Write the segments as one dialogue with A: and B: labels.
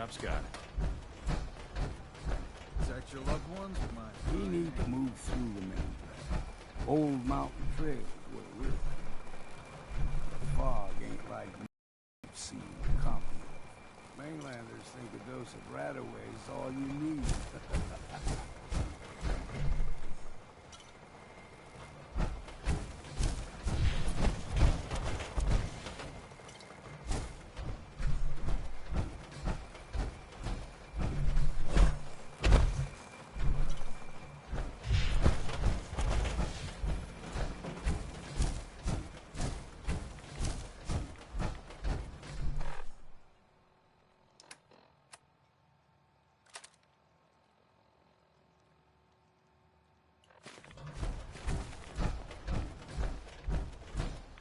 A: Job's got it.
B: Protect your loved ones with my...
C: We need to move through the main plan. Old Mountain Trail is where we're at. The fog ain't like sea company. Mainlanders think a dose of Radaway is all you need.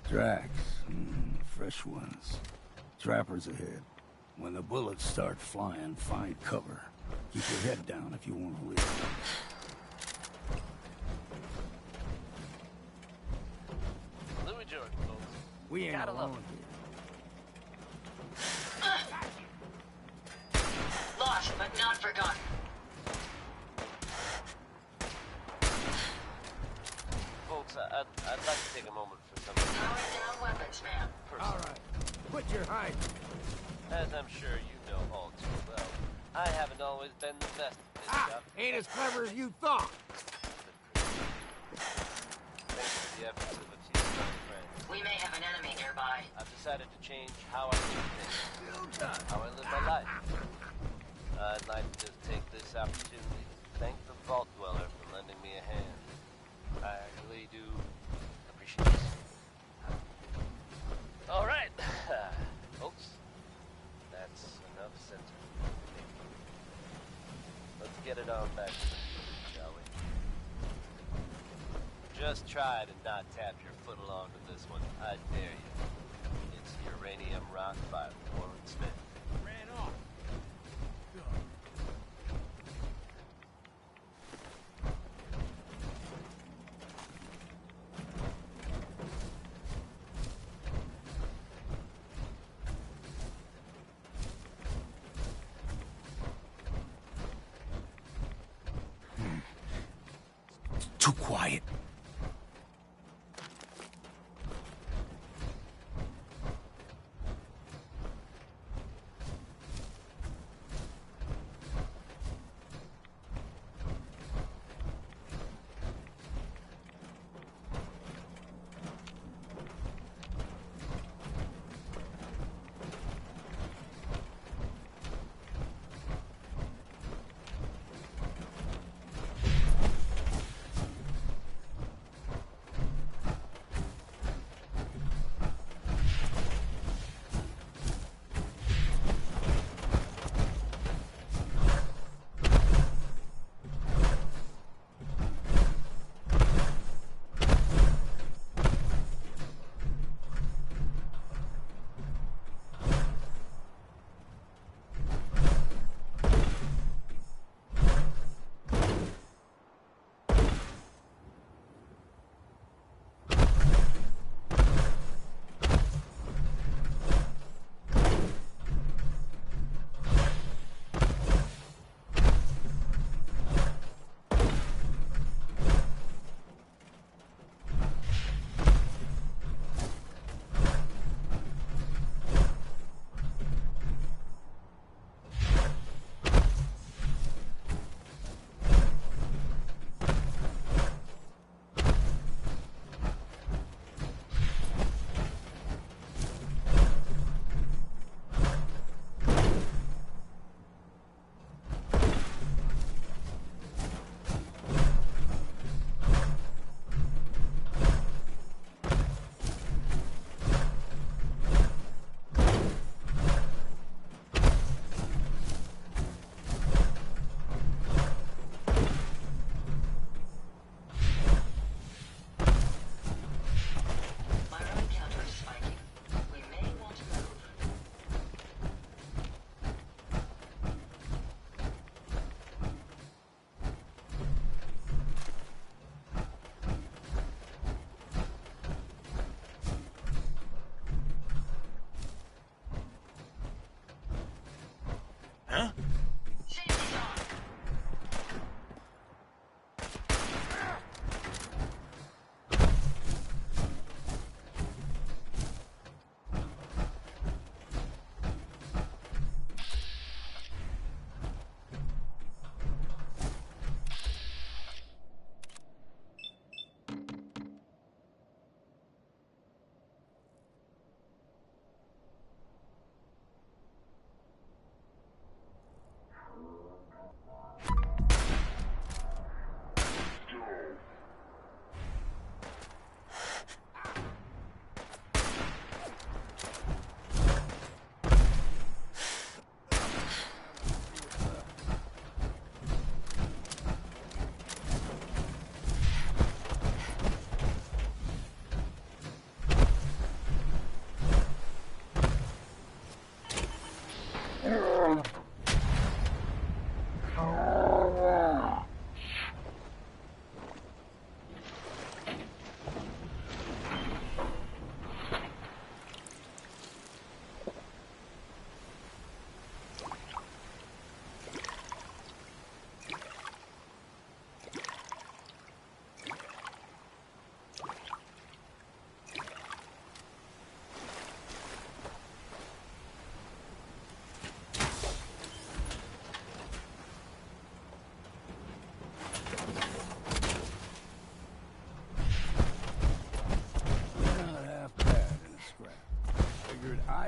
C: Tracks. Fresh ones. Trappers ahead. When the bullets start flying, find cover. Keep your head down if you want to live.
D: Louis Jordan, folks.
C: We ain't
D: Gotta
C: alone
D: love
C: here.
E: Lost, but not forgotten.
D: Folks, I'd like to take a moment for something.
E: Powering down weapons, ma'am.
C: All right. Put your hide.
D: As I'm sure you know all too well, I haven't always been the best at this job.
C: Ain't as clever as you thought.
D: Thanks to the efforts of a few of my friends,
E: We may have an enemy nearby.
D: I've decided to change how I do things, how I live my life. I'd like to just take this opportunity to thank the Vault Dweller for lending me a hand. I really do appreciate it. All right, folks, that's enough sentiment. Let's get it on back to the food, shall we? Just try to not tap your foot along to this one. I dare you. It's Uranium Rock by Warren Smith.
A: Ran off.
C: Too quiet.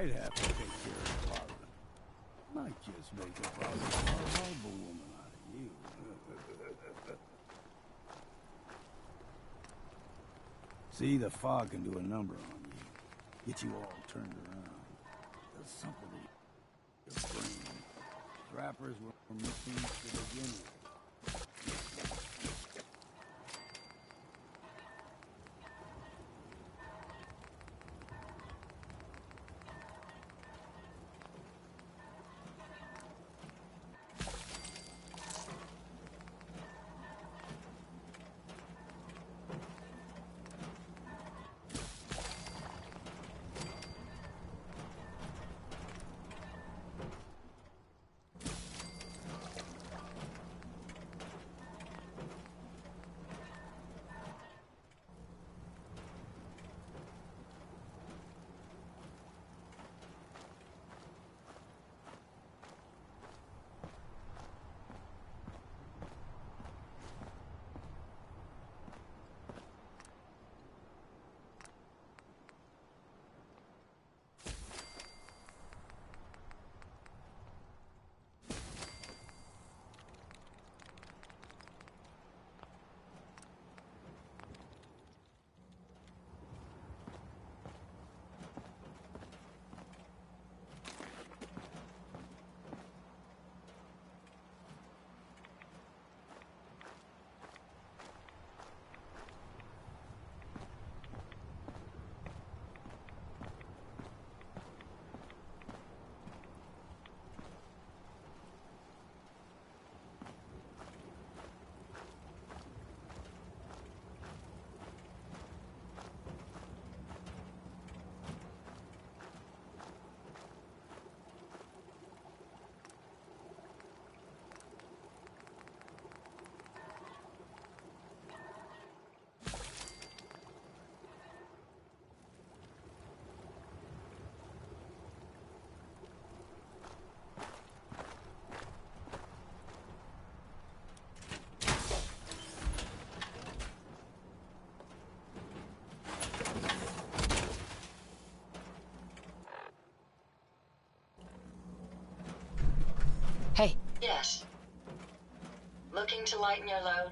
C: I'd have to take care of part of it. Might just make a horrible woman out of you. See, the fog can do a number on you. Get you all turned around. Does something to your brain. Trappers were missing to begin with.
A: Hey.
E: Yes. Looking to lighten your load?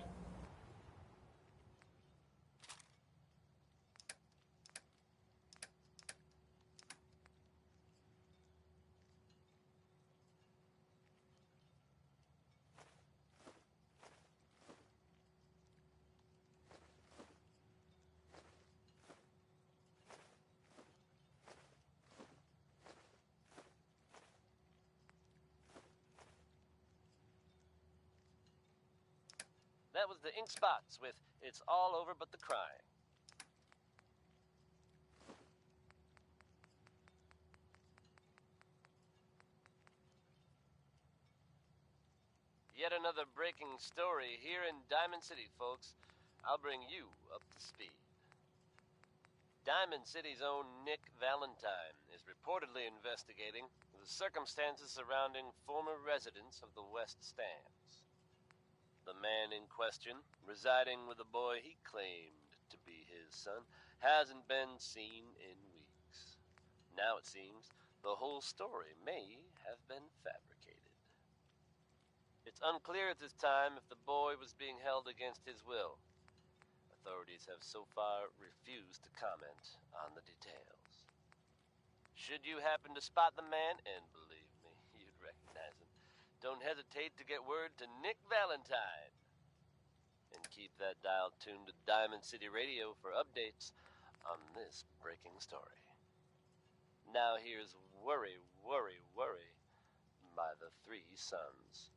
D: That was the ink spots with It's All Over But the Crying. Yet another breaking story here in Diamond City, folks. I'll bring you up to speed. Diamond City's own Nick Valentine is reportedly investigating the circumstances surrounding former residents of the West Stands. The man in question, residing with a boy he claimed to be his son, hasn't been seen in weeks. Now it seems the whole story may have been fabricated. It's unclear at this time if the boy was being held against his will. Authorities have so far refused to comment on the details. Should you happen to spot the man, and believe me, you'd recognize him, don't hesitate to get word to Nick Valentine. And keep that dial tuned to Diamond City Radio for updates on this breaking story. Now here's Worry, Worry, Worry by the Three Sons.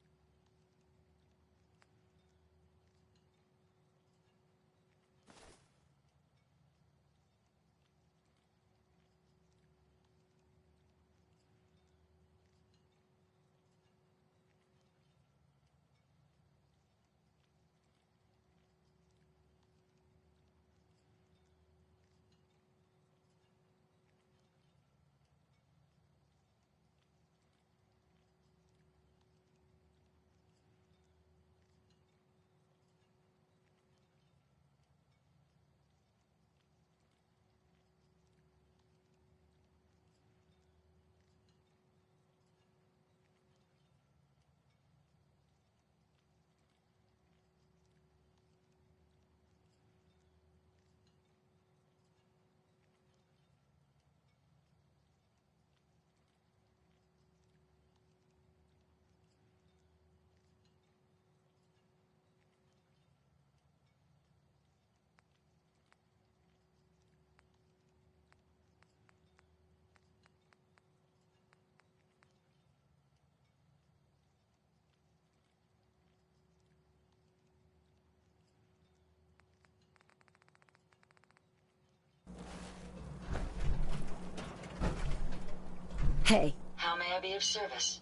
A: Hey.
E: How may I be of service?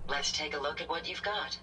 E: Let's take a look at what you've got.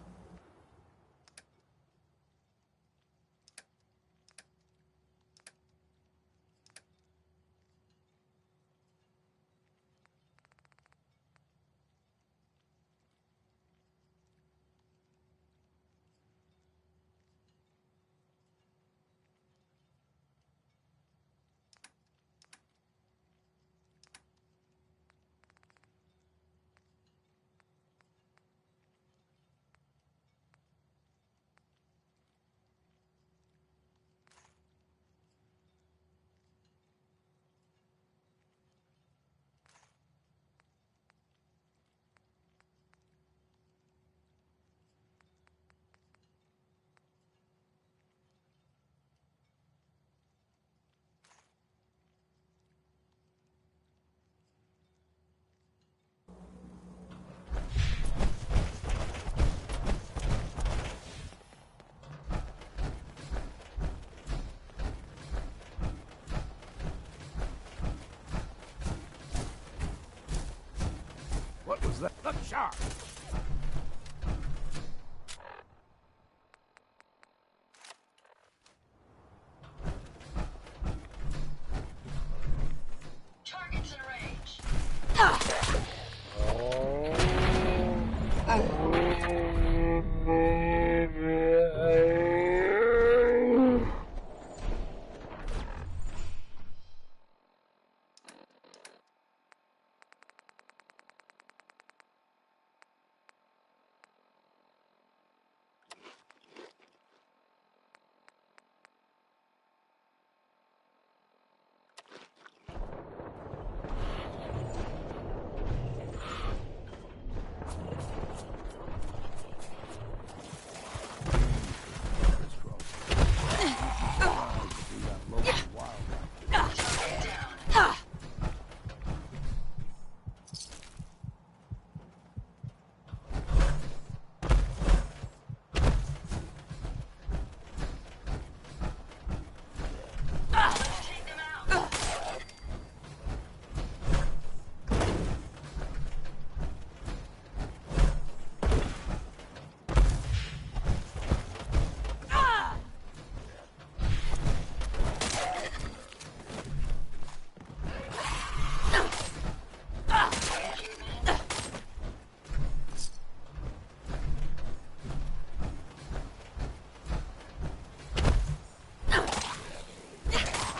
C: What was that? Look sharp!
E: Targets in range.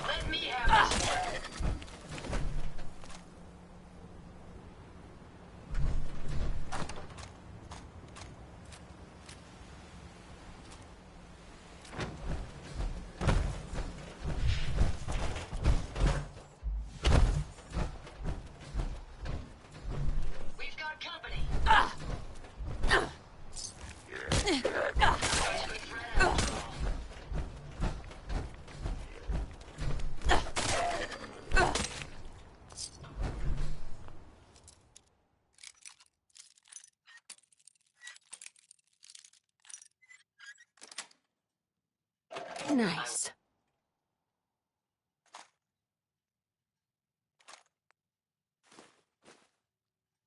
E: Let me have this one. We've got company.
A: Nice.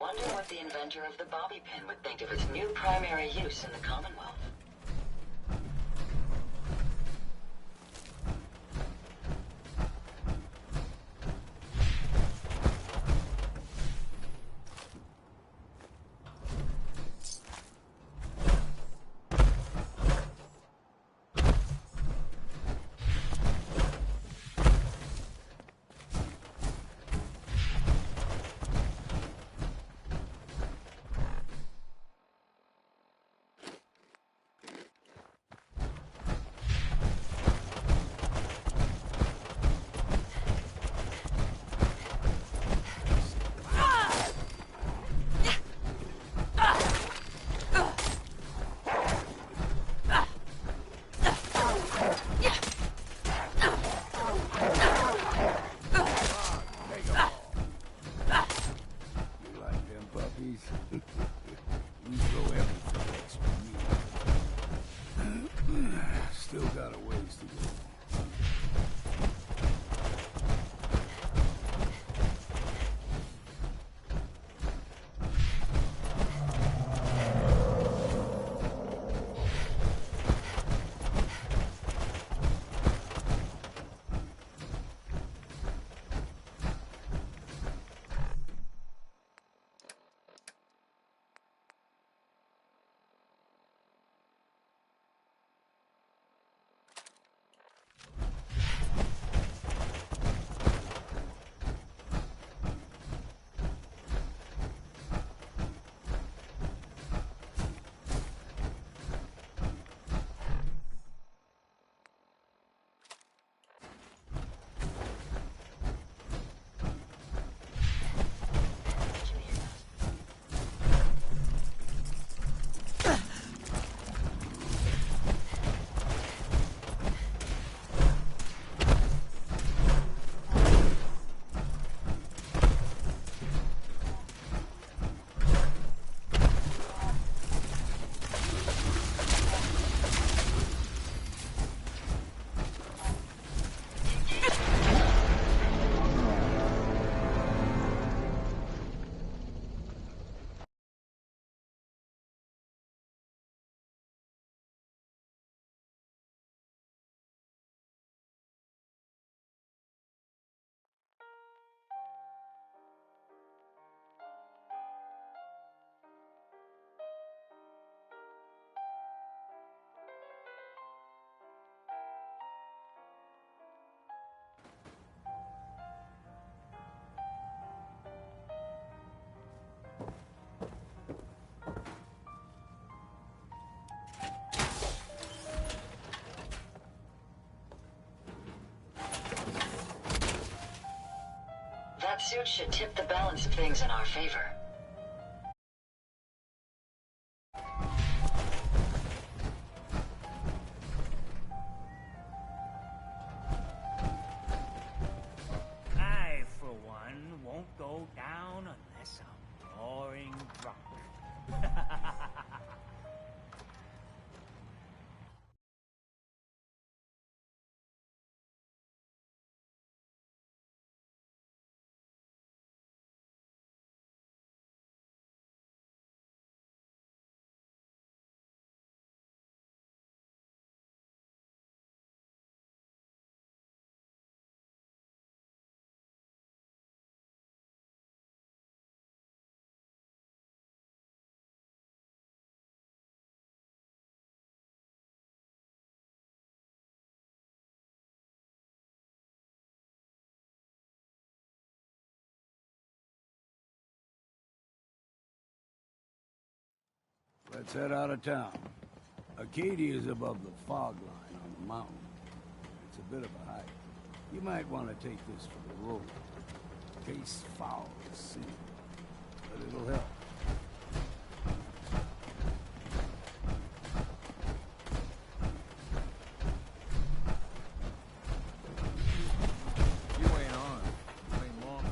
E: Wonder what the inventor of the bobby pin would think of its new primary use in the Commonwealth. suit should tip the balance of things in our favor.
F: I, for one, won't go down unless I'm roaring drunk.
C: Let's head out of town. Acadia is above the fog line on the mountain. It's a bit of a hike. You might want to take this for the road. Case foul is sin, but it'll help.
B: You ain't on. You ain't long.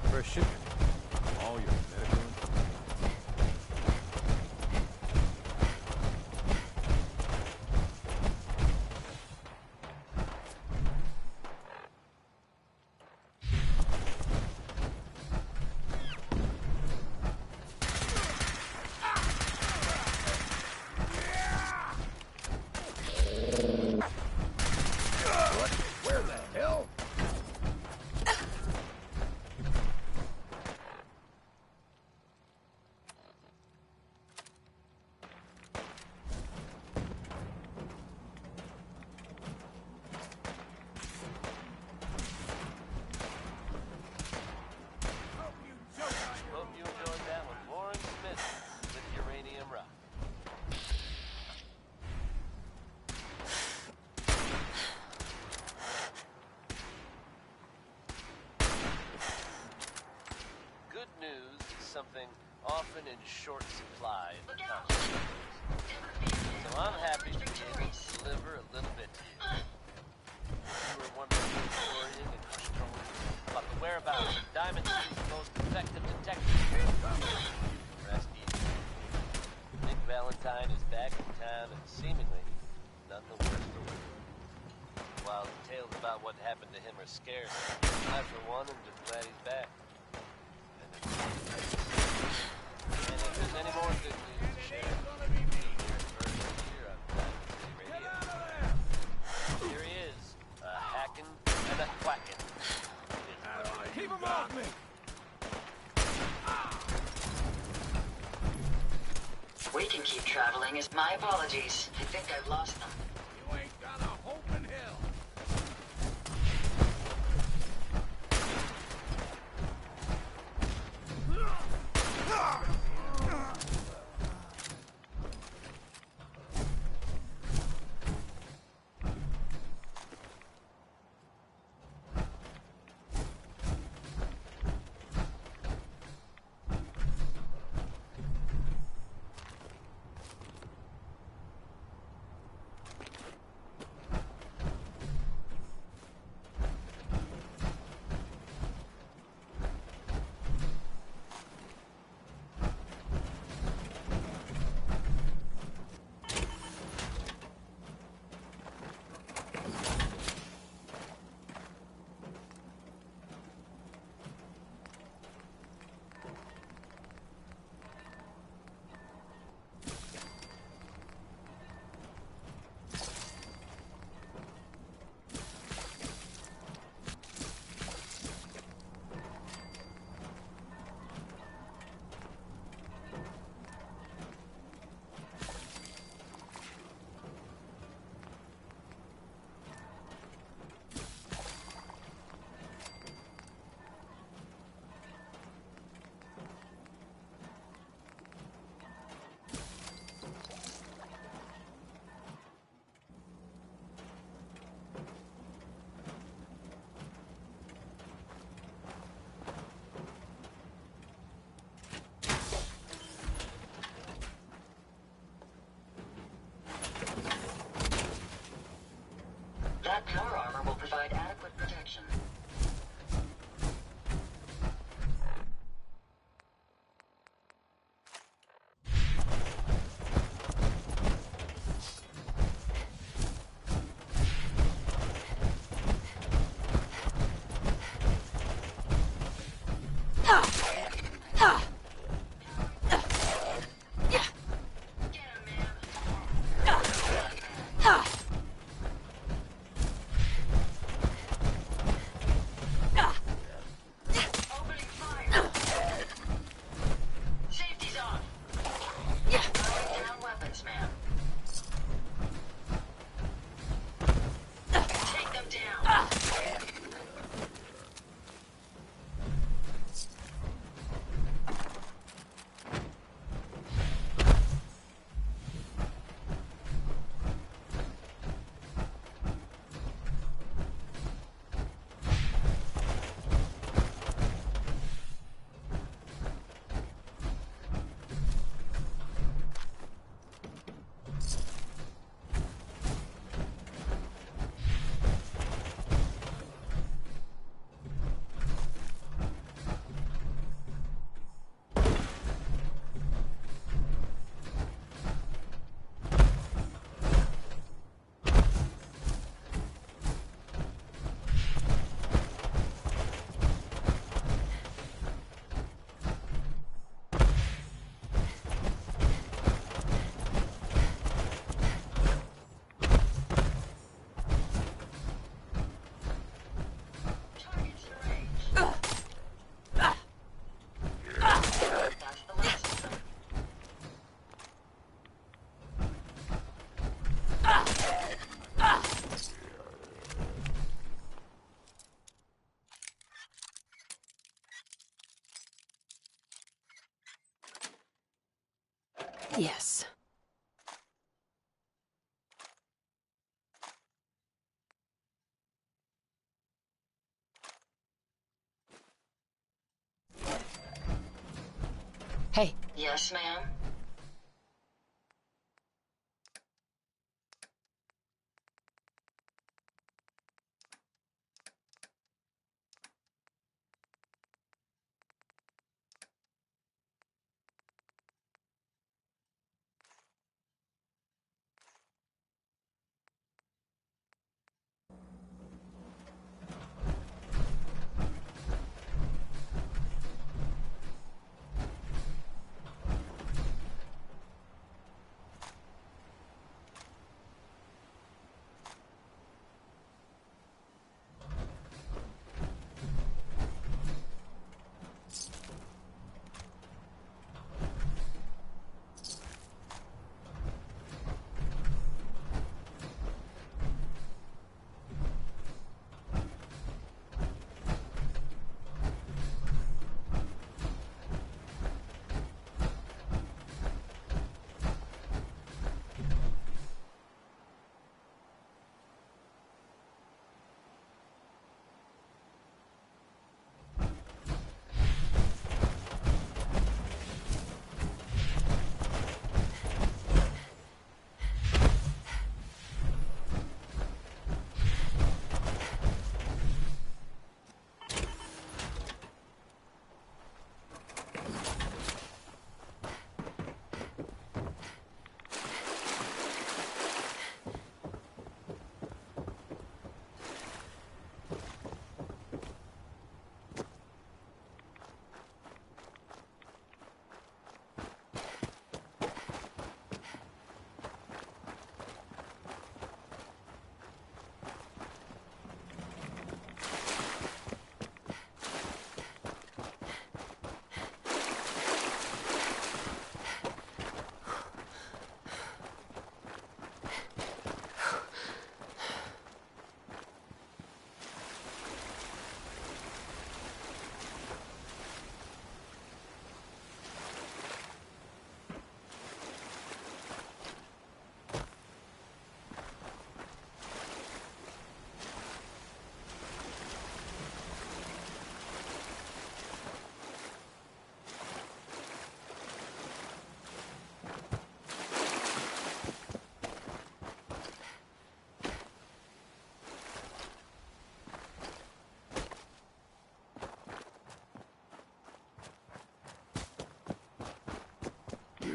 B: For a shipment. All your medical
C: Where the hell?
D: Hope you enjoyed that one. Warren Smith with Uranium Rock. Good news is something often in short supply in the country. So I'm happy to be able to deliver a little bit to you. You were wondering worrying and controlling about the whereabouts of Diamond City's most effective detective. Rest easy. Nick Valentine is back in town and seemingly none the worse for wear. While tales about what happened to him are scarce, I for one am just glad he's back. And if there's any more good news to share, here on Diamond City Radio. Here he is, a hacking and a quacking.
B: Keep him off me!
E: We can keep traveling. My apologies. I think I've lost them.
C: You ain't got a hope in hell.
E: location.
A: Yes. Hey.
E: Yes, ma'am?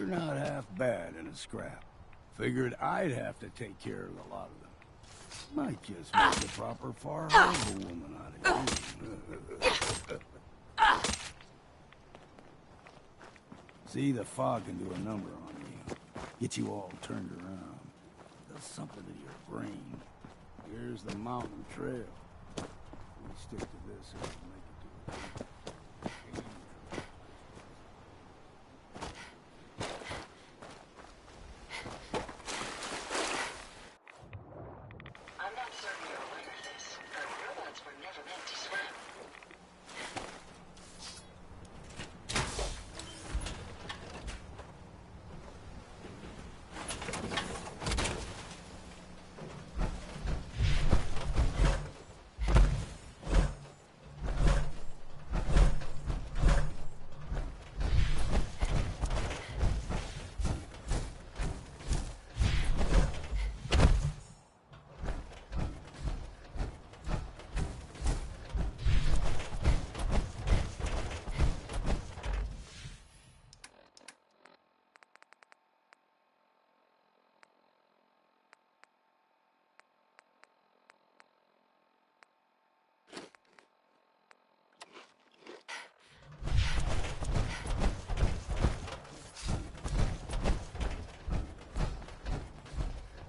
C: You're not half bad in a scrap. Figured I'd have to take care of a lot of them. Might just make a proper Far Harbor woman out of you. See, the fog can do a number on you. Get you all turned around. Does something to your brain. Here's the mountain trail. We stick to this and we'll make it to it.
E: I'm not certain you're aware of this, but robots were never meant to swim.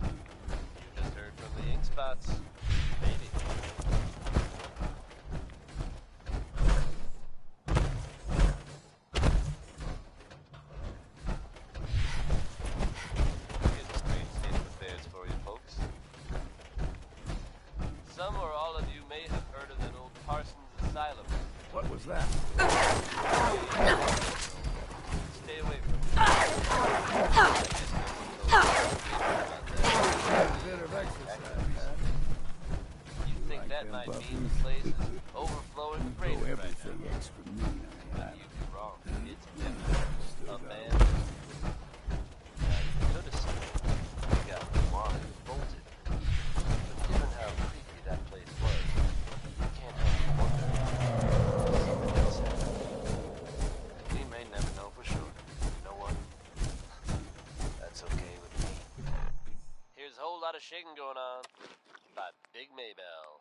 D: You just heard from the ink spots. Maybe. Here's a strange state of affairs for you folks. Some or all of you may have heard of that old Parsons Asylum.
C: What was that?
D: Stay away from it. I guess no one knows about that.
C: Bit of exercise, man.
D: You think
C: Like
D: that
C: them
D: might
C: puppies?
D: mean the place is overflowing with
C: Go
D: raiders right
C: everything
D: now.
C: extra mean.
D: But you'd be wrong. It's definitely a man. Now, you could have seen he got wanted and bolted. But given how creepy that place was, you can't help but wonder if something else happened. We may never know for sure. You know what? That's okay with me. Here's a whole lot of shaking going on by Big Maybell.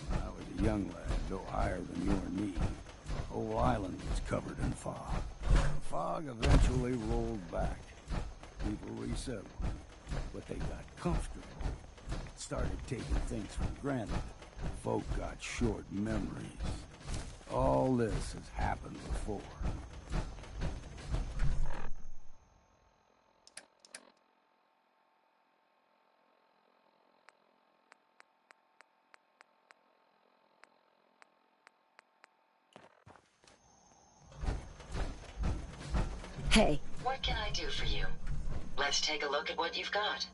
C: When I was a young lad, no higher than you or me, the whole island was covered in fog. The fog eventually rolled back. People resettled, but they got comfortable. Started taking things for granted. Folk got short memories. All this has happened before.
A: Hey,
E: What can I do for you? Let's take a look at what you've got.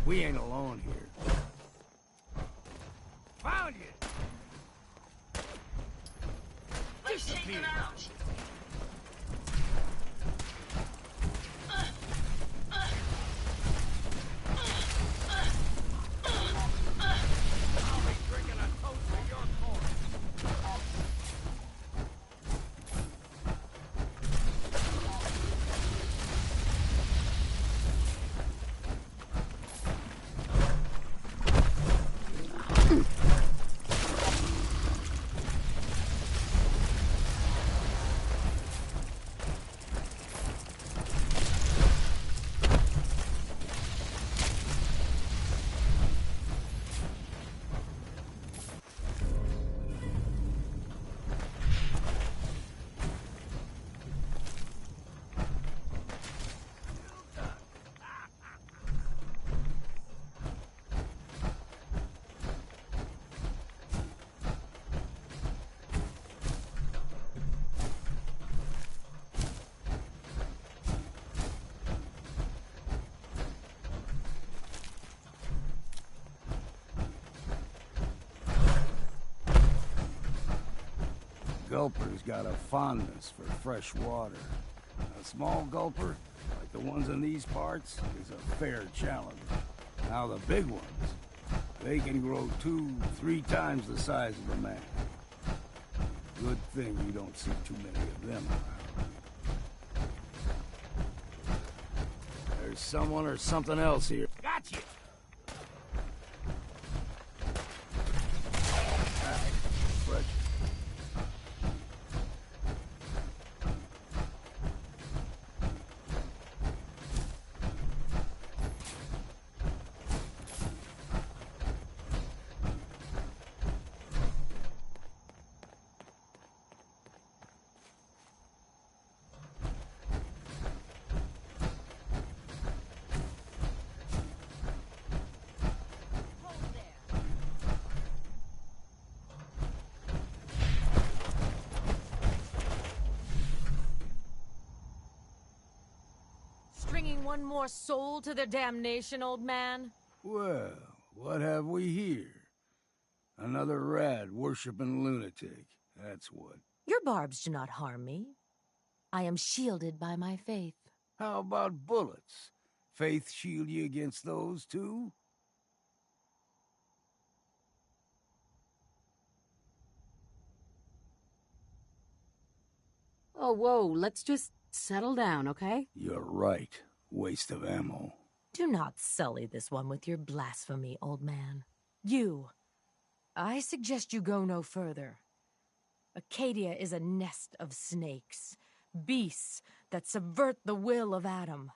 C: We ain't alone here. Found you!
E: Let's take them out.
C: I'll be drinking a toast to your corn. Gulper's got a fondness for fresh water. A small gulper, like the ones in these parts, is a fair challenge. Now the big ones, they can grow 2-3 times the size of a man. Good thing you don't see too many of them around. There's someone or something else here. Gotcha! Fresh.
A: Stringing one more soul to their damnation, old man?
C: Well, what have we here? Another rad-worshipping lunatic, that's what.
A: Your barbs do not harm me. I am shielded by my faith.
C: How about bullets? Faith shield you against those, too?
G: Oh, whoa, let's just settle down, okay?
C: You're right. Waste of ammo.
A: Do not sully this one with your blasphemy, old man. You. I suggest you go no further. Acadia is a nest of snakes, beasts that subvert the will of Adam.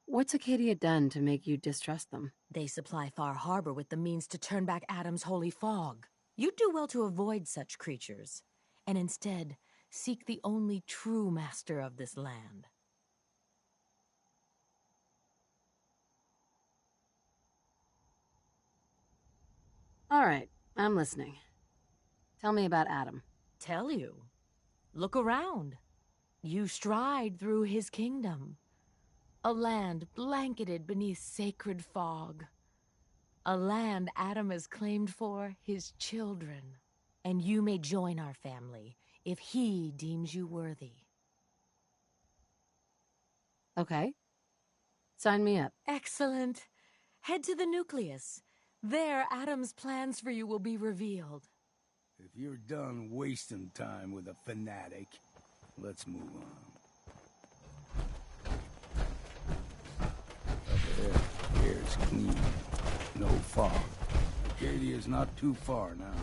G: What's Acadia done to make you distrust them?
A: They supply Far Harbor with the means to turn back Adam's holy fog. You'd do well to avoid such creatures, and instead seek the only true master of this land.
G: All right, I'm listening. Tell me about Adam.
A: Tell you. Look around. You stride through his kingdom. A land blanketed beneath sacred fog. A land Adam has claimed for his children. And you may join our family if he deems you worthy.
G: Okay. Sign me up.
A: Excellent. Head to the nucleus. There, Adam's plans for you will be revealed.
C: If you're done wasting time with a fanatic, let's move on. Up ahead, air's clean. No fog. Acadia's not too far now.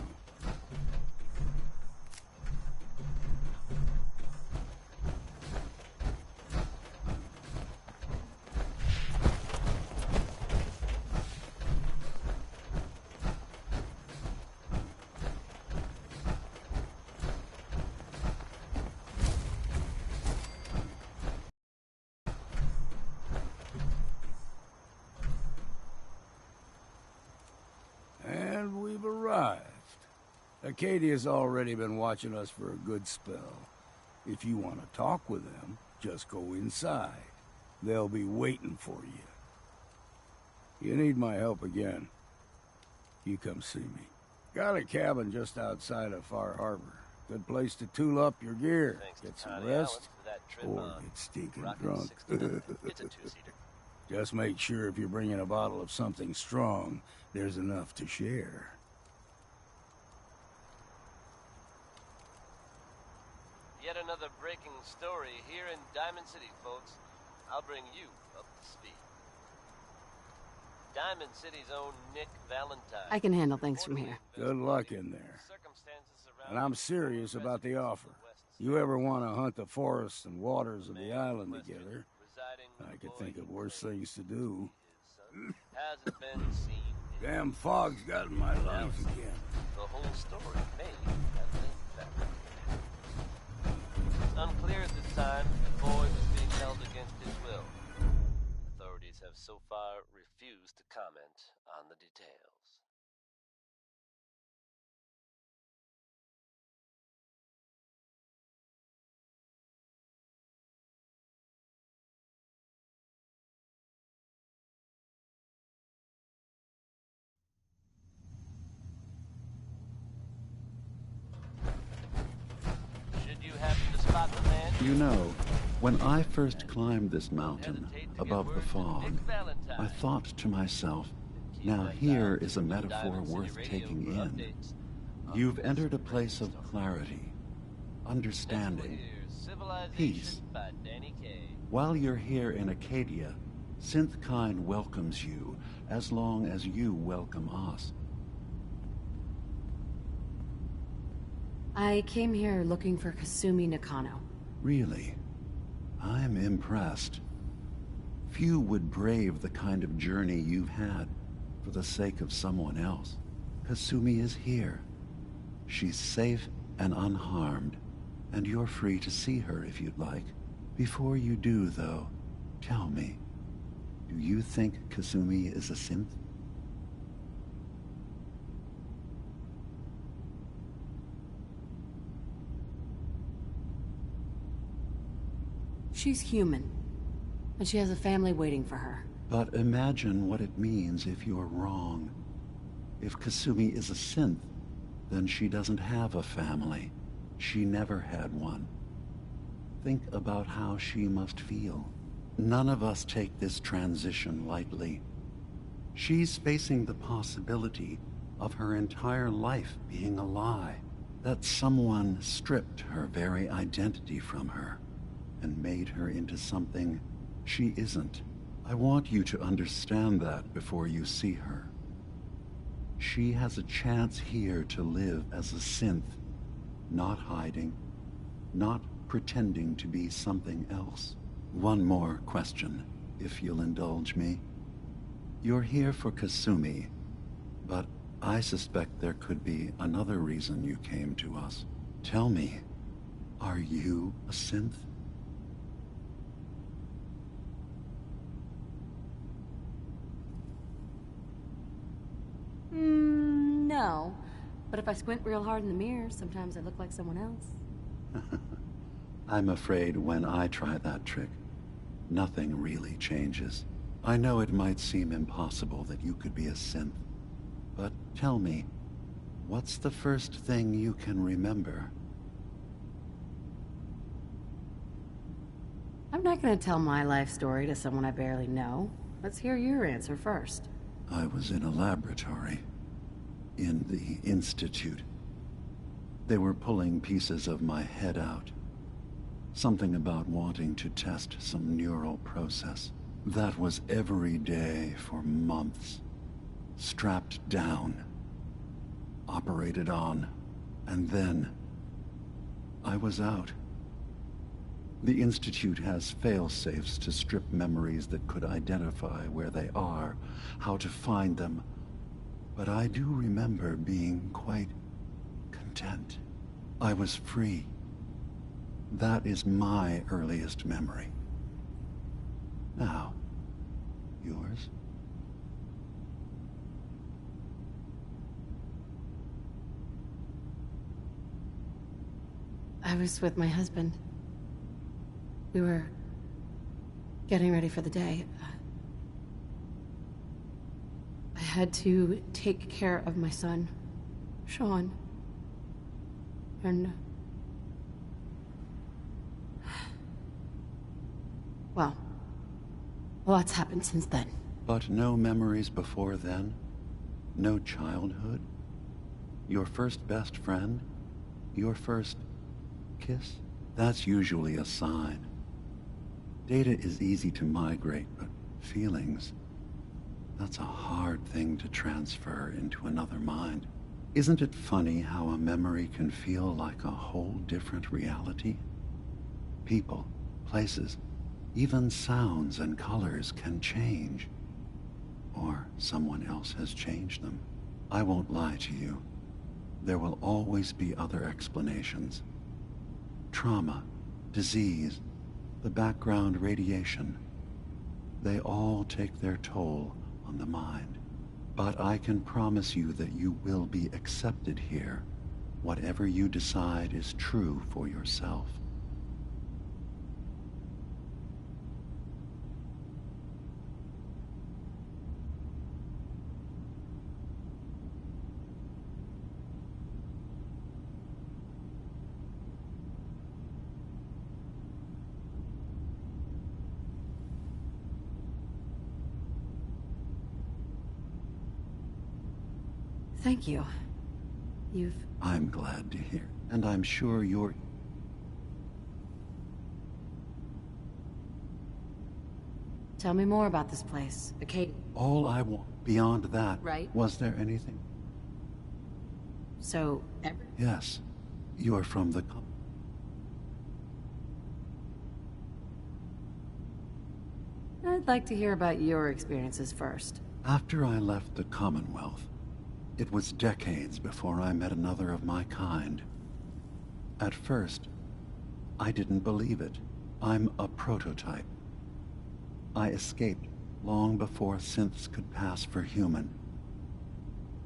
C: Acadia's already been watching us for a good spell. If you want to talk with them, just go inside. They'll be waiting for you. You need my help again, you come see me. Got a cabin just outside of Far Harbor. Good place to tool up your gear, get some rest, or get stinking drunk.
D: It's a two-seater.
C: Just make sure if you're bringing a bottle of something strong, there's enough to share.
D: Yet another breaking story here in Diamond City, folks. I'll bring you up to speed. Diamond City's own Nick Valentine.
G: I can handle things from here.
C: Good luck in there. And I'm serious about the offer. You ever want to hunt the forests and waters of the island together, I could think of worse things to do.
D: Hasn't been seen.
C: Damn fog's got in my lungs again.
D: The whole story may have been fabricated. It's unclear at this time if the boy was being held against his will. Authorities have so far refused to comment on the details. Should you happen to spot the man,
H: You know, when I first climbed this mountain above the fog, I thought to myself, now here is a metaphor worth taking in. You've entered a place of clarity, understanding, peace. While you're here in Acadia, Synthkind welcomes you as long as you welcome us.
G: I came here looking for Kasumi Nakano.
H: Really? I'm impressed. Few would brave the kind of journey you've had for the sake of someone else. Kasumi is here. She's safe and unharmed, and you're free to see her if you'd like. Before you do, though, tell me, do you think Kasumi is a synth?
G: She's human, and she has a family waiting for her.
H: But imagine what it means if you're wrong. If Kasumi is a synth, then she doesn't have a family. She never had one. Think about how she must feel. None of us take this transition lightly. She's facing the possibility of her entire life being a lie, that someone stripped her very identity from her and made her into something she isn't. I want you to understand that before you see her. She has a chance here to live as a synth, not hiding, not pretending to be something else. One more question, if you'll indulge me. You're here for Kasumi, but I suspect there could be another reason you came to us. Tell me, are you a synth?
G: No. But if I squint real hard in the mirror, sometimes I look like someone else.
H: I'm afraid when I try that trick, nothing really changes. I know it might seem impossible that you could be a synth, but tell me, what's the first thing you can remember?
G: I'm not gonna tell my life story to someone I barely know. Let's hear your answer first.
H: I was in a laboratory. In the Institute. They were pulling pieces of my head out. Something about wanting to test some neural process. That was every day for months. Strapped down. Operated on. And then I was out. The Institute has fail-safes to strip memories that could identify where they are, how to find them. But I do remember being quite content. I was free. That is my earliest memory. Now, yours?
G: I was with my husband. We were getting ready for the day. I had to take care of my son, Sean. And... well, a lot's happened since then.
H: But no memories before then? No childhood? Your first best friend? Your first kiss? That's usually a sign. Data is easy to migrate, but feelings, that's a hard thing to transfer into another mind. Isn't it funny how a memory can feel like a whole different reality? People, places, even sounds and colors can change. Or someone else has changed them. I won't lie to you. There will always be other explanations. Trauma, disease, the background radiation. They all take their toll on the mind. But I can promise you that you will be accepted here. Whatever you decide is true for yourself.
G: Thank you.
H: I'm glad to hear. And I'm sure you're...
G: Tell me more about this place. Acadia.
H: All I want beyond that...
G: Right.
H: Was there anything?
G: So,
H: Yes. You're from the...
G: I'd like to hear about your experiences first.
H: After I left the Commonwealth, it was decades before I met another of my kind. At first, I didn't believe it. I'm a prototype. I escaped long before synths could pass for human.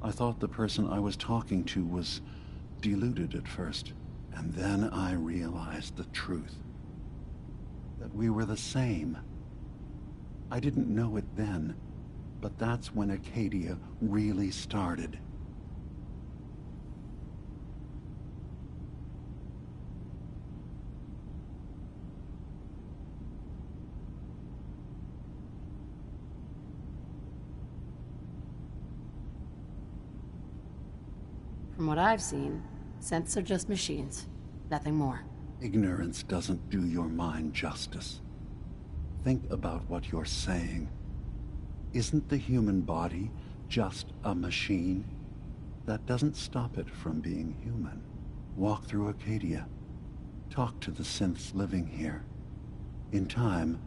H: I thought the person I was talking to was deluded at first, and then I realized the truth. That we were the same. I didn't know it then, but that's when Acadia really started.
G: From what I've seen, synths are just machines. Nothing more.
H: Ignorance doesn't do your mind justice. Think about what you're saying. Isn't the human body just a machine? That doesn't stop it from being human. Walk through Acadia. Talk to the synths living here. In time,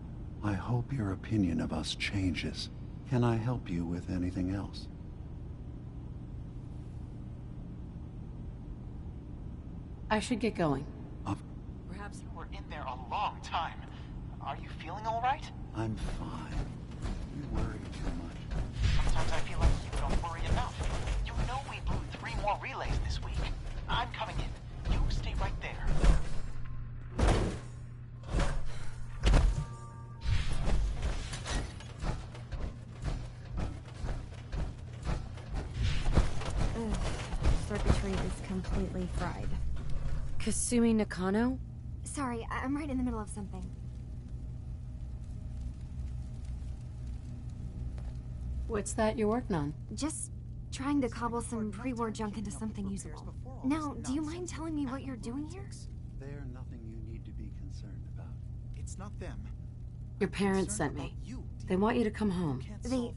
H: I hope your opinion of us changes. Can I help you with anything else?
G: I should get going.
I: Perhaps you were in there a long time. Are you feeling all right?
H: I'm fine. You worry too much.
I: Sometimes I feel like you don't worry enough. You know we blew 3 more relays this week. I'm coming in. You stay right there.
J: Circuitry is completely fried.
G: Kasumi Nakano?
J: Sorry, I'm right in the middle of something.
G: What's that you're working on?
J: Just trying to cobble some pre-war junk into something usable. Now, do you mind telling me what you're doing here?
H: They're nothing you need to be concerned about.
I: It's not them.
G: Your parents sent me. They want you to come home.
J: They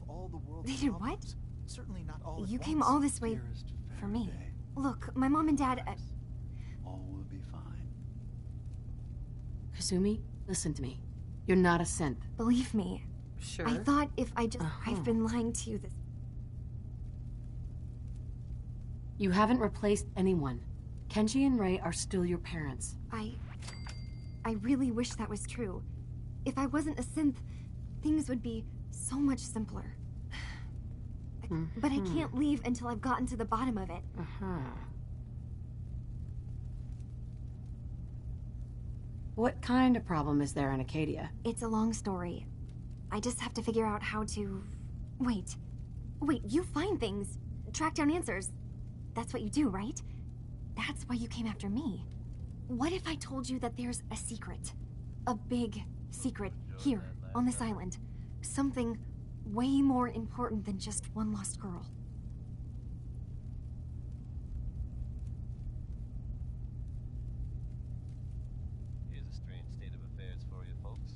J: did what?
I: Certainly not all.
J: You came all this way
H: Dearest
J: for me.
H: Faraday,
J: Look, my mom and dad...
H: all will be fine.
G: Kasumi, listen to me. You're not a synth.
J: Believe me.
G: Sure.
J: I thought if I just... I've been lying to you this...
G: You haven't replaced anyone. Kenji and Ray are still your parents.
J: I really wish that was true. If I wasn't a synth, things would be so much simpler. But I can't leave until I've gotten to the bottom of it.
G: What kind of problem is there in Acadia?
J: It's a long story. I just have to figure out how to... Wait, you find things, track down answers. That's what you do, right? That's why you came after me. What if I told you that there's a secret? A big secret here, on this island. Something way more important than just one lost girl.
D: Here's a strange state of affairs for you folks.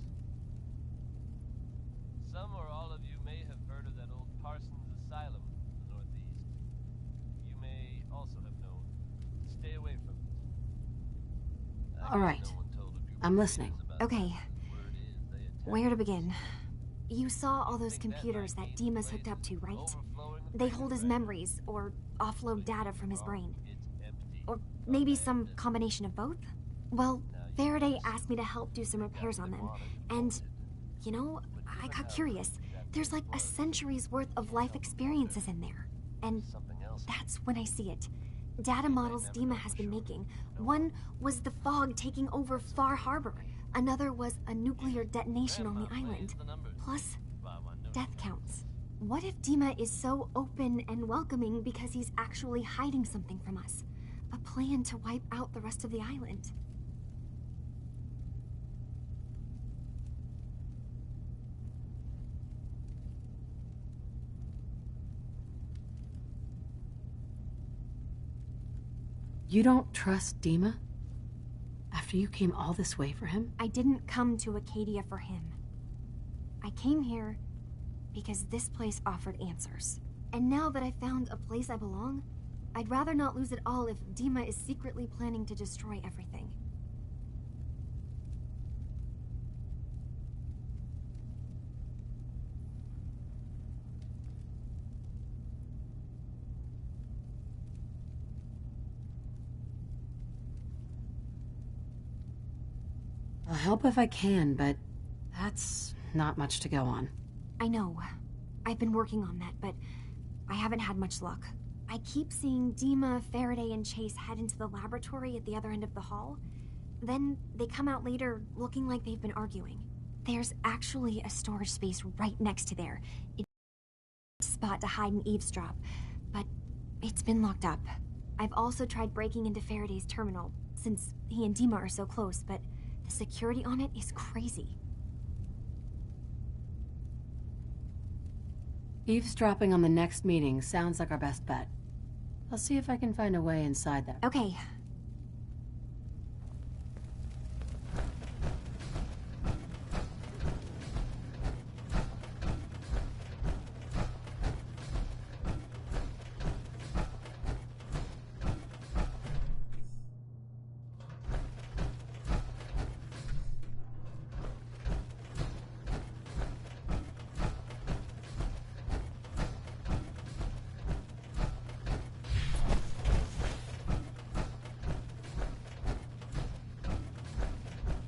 D: Some or all of you may have heard of that old Parsons Asylum in the Northeast. You may also have known. Stay away from it.
G: All right. I'm listening.
J: Okay. Where to begin? You saw all those computers that Dima's hooked up to, right? They hold his memories, or offload data from his brain. Or maybe some combination of both? Well, Faraday asked me to help do some repairs on them, and, you know, I got curious. There's like a century's worth of life experiences in there. And that's when I see it. Data models Dima has been making. One was the fog taking over Far Harbor. Another was a nuclear detonation on the island. Plus, death counts. What if Dima is so open and welcoming because he's actually hiding something from us? A plan to wipe out the rest of the island.
G: You don't trust Dima? After you came all this way for him?
J: I didn't come to Acadia for him. I came here because this place offered answers. And now that I found a place I belong, I'd rather not lose it all if Dima is secretly planning to destroy everything.
G: I'll help if I can, but that's not much to go on.
J: I know. I've been working on that, but I haven't had much luck. I keep seeing Dima, Faraday, and Chase head into the laboratory at the other end of the hall. Then they come out later looking like they've been arguing. There's actually a storage space right next to there. It's a spot to hide and eavesdrop, but it's been locked up. I've also tried breaking into Faraday's terminal, since he and Dima are so close, but the security on it is crazy.
G: Eavesdropping on the next meeting sounds like our best bet. I'll see if I can find a way inside there.
J: Okay.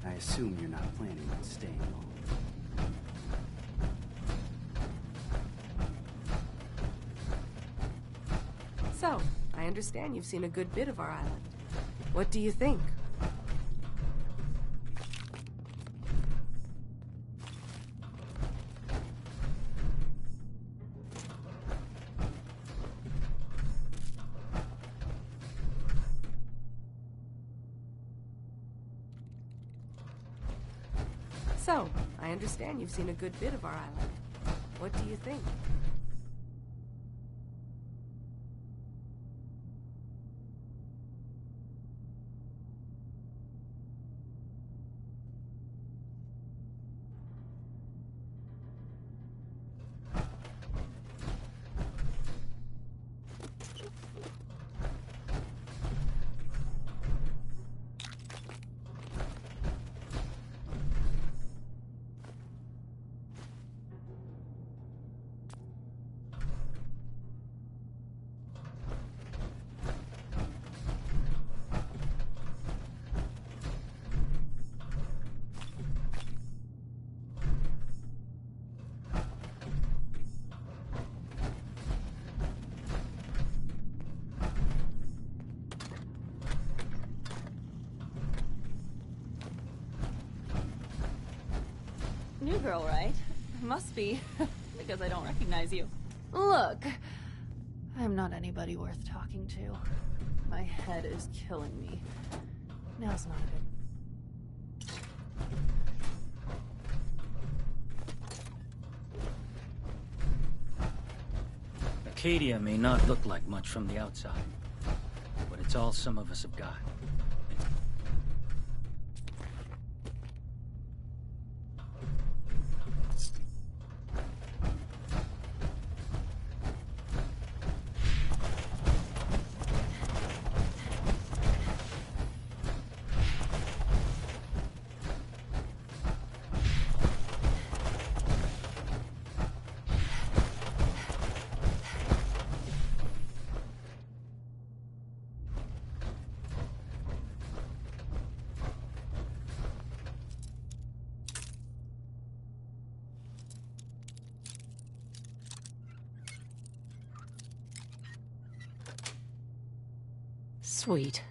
K: I assume you're not planning on staying long.
L: So, I understand you've seen a good bit of our island. What do you think? So, I understand you've seen a good bit of our island. What do you think?
M: New girl, right? Must be, because I don't recognize you. Look, I'm not anybody worth talking to. My head is killing me. Now's not a good...
N: Acadia may not look like much from the outside, but it's all some of us have got.
A: Sweet.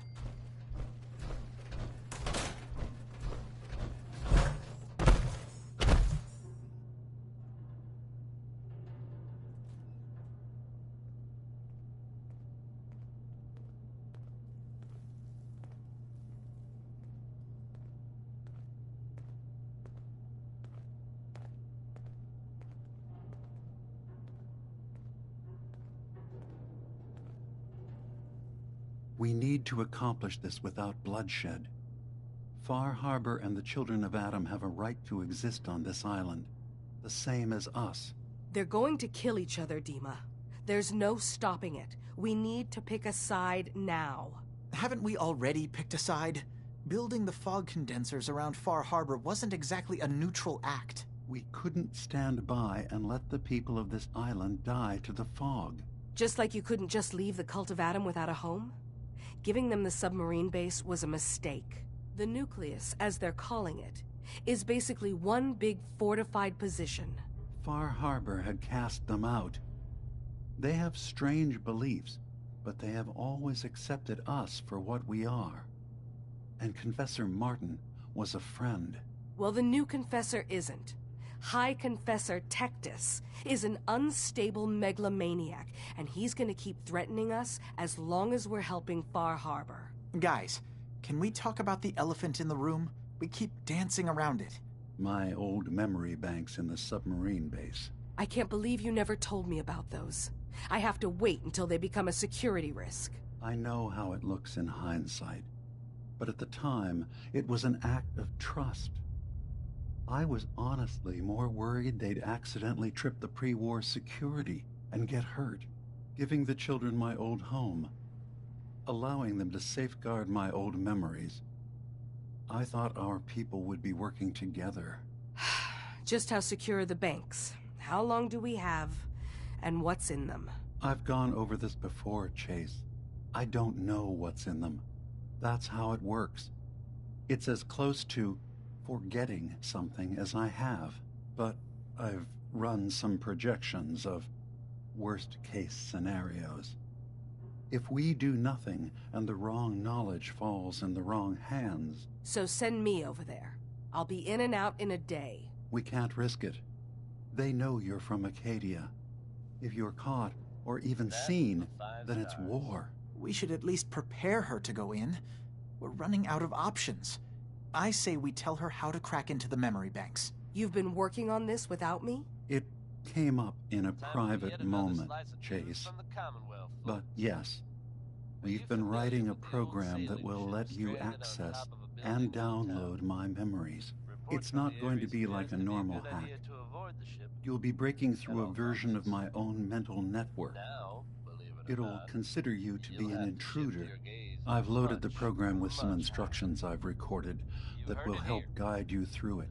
H: We need to accomplish this without bloodshed. Far Harbor and the children of Adam have a right to exist on this island, the same as us.
L: They're going to kill each other, Dima. There's no stopping it. We need to pick a side now.
I: Haven't we already picked a side? Building the fog condensers around Far Harbor wasn't exactly a neutral act.
H: We couldn't stand by and let the people of this island die to the fog.
L: Just like you couldn't just leave the Cult of Adam without a home? Giving them the submarine base was a mistake. The nucleus, as they're calling it, is basically one big fortified position.
H: Far Harbor had cast them out. They have strange beliefs, but they have always accepted us for what we are. And Confessor Martin was a friend.
L: Well, the new Confessor isn't. High Confessor Tectus is an unstable megalomaniac, and he's gonna keep threatening us as long as we're helping Far Harbor.
I: Guys, can we talk about the elephant in the room? We keep dancing around it.
H: My old memory banks in the submarine base.
L: I can't believe you never told me about those. I have to wait until they become a security risk.
H: I know how it looks in hindsight, but at the time, it was an act of trust. I was honestly more worried they'd accidentally trip the pre-war security and get hurt, giving the children my old home, allowing them to safeguard my old memories. I thought our people would be working together.
L: Just how secure are the banks? How long do we have? And what's in them?
H: I've gone over this before, Chase. I don't know what's in them. That's how it works. It's as close to forgetting something as I have, but I've run some projections of worst-case scenarios. If we do nothing and the wrong knowledge falls in the wrong hands...
L: So send me over there. I'll be in and out in a day.
H: We can't risk it. They know you're from Acadia. If you're caught, or even seen, then it's war.
I: We should at least prepare her to go in. We're running out of options. I say we tell her how to crack into the memory banks.
L: You've been working on this without me?
H: It came up in a private moment, Chase. But yes, we've been writing a program that will let you access and download my memories. It's not going to be like a normal hack. You'll be breaking through a version of my own mental network. It'll consider you to be an intruder. I've loaded the program with some instructions I've recorded that will help guide you through it.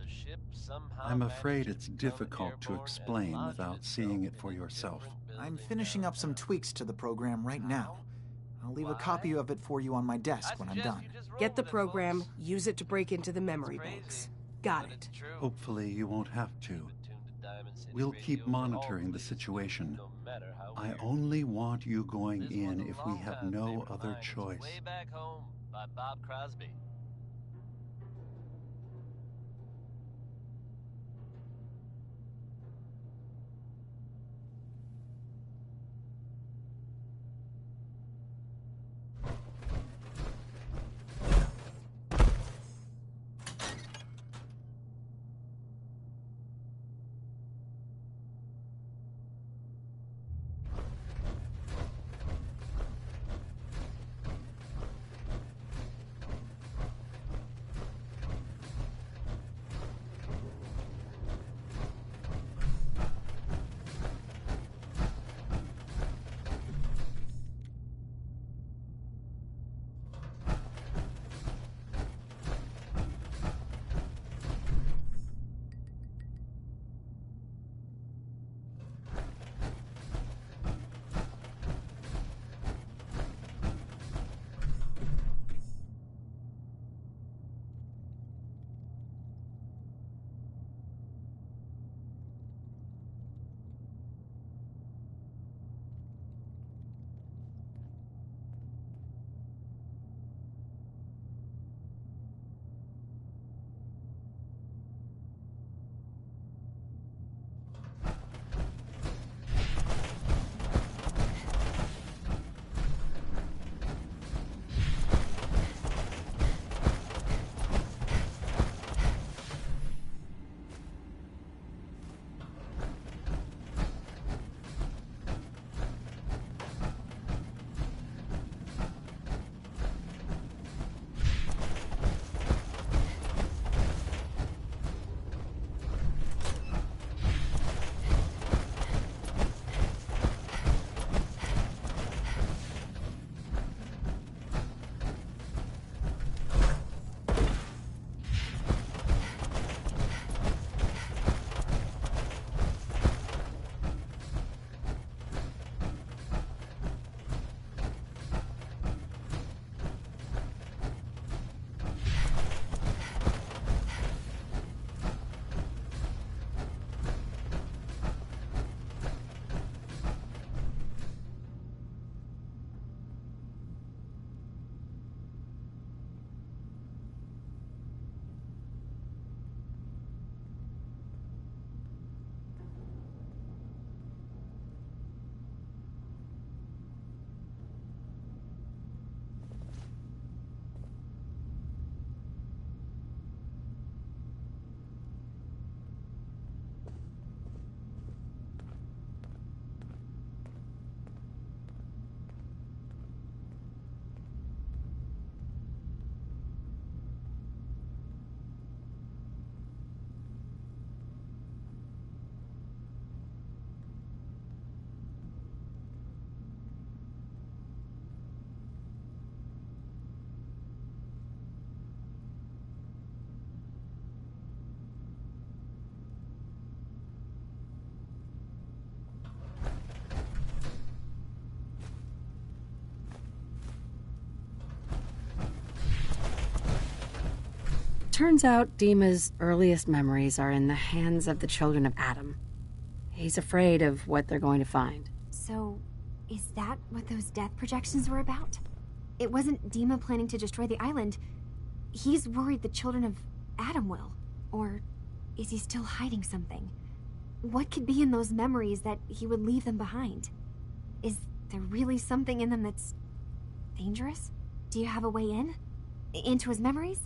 H: I'm afraid it's difficult to explain without seeing it for yourself.
I: I'm finishing up some tweaks to the program right now. I'll leave a copy of it for you on my desk when I'm done.
L: Get the program, use it to break into the memory banks. Got it.
H: Hopefully you won't have to. We'll keep monitoring the situation. I only want you going in if we have no other choice.
D: Way Back Home by Bob Crosby.
G: turns out Dima's earliest memories are in the hands of the children of Adam. He's afraid of what they're going to find.
J: So, is that what those death projections were about? It wasn't Dima planning to destroy the island. He's worried the children of Adam will. Or is he still hiding something? What could be in those memories that he would leave them behind? Is there really something in them that's dangerous? Do you have a way in? Into his memories?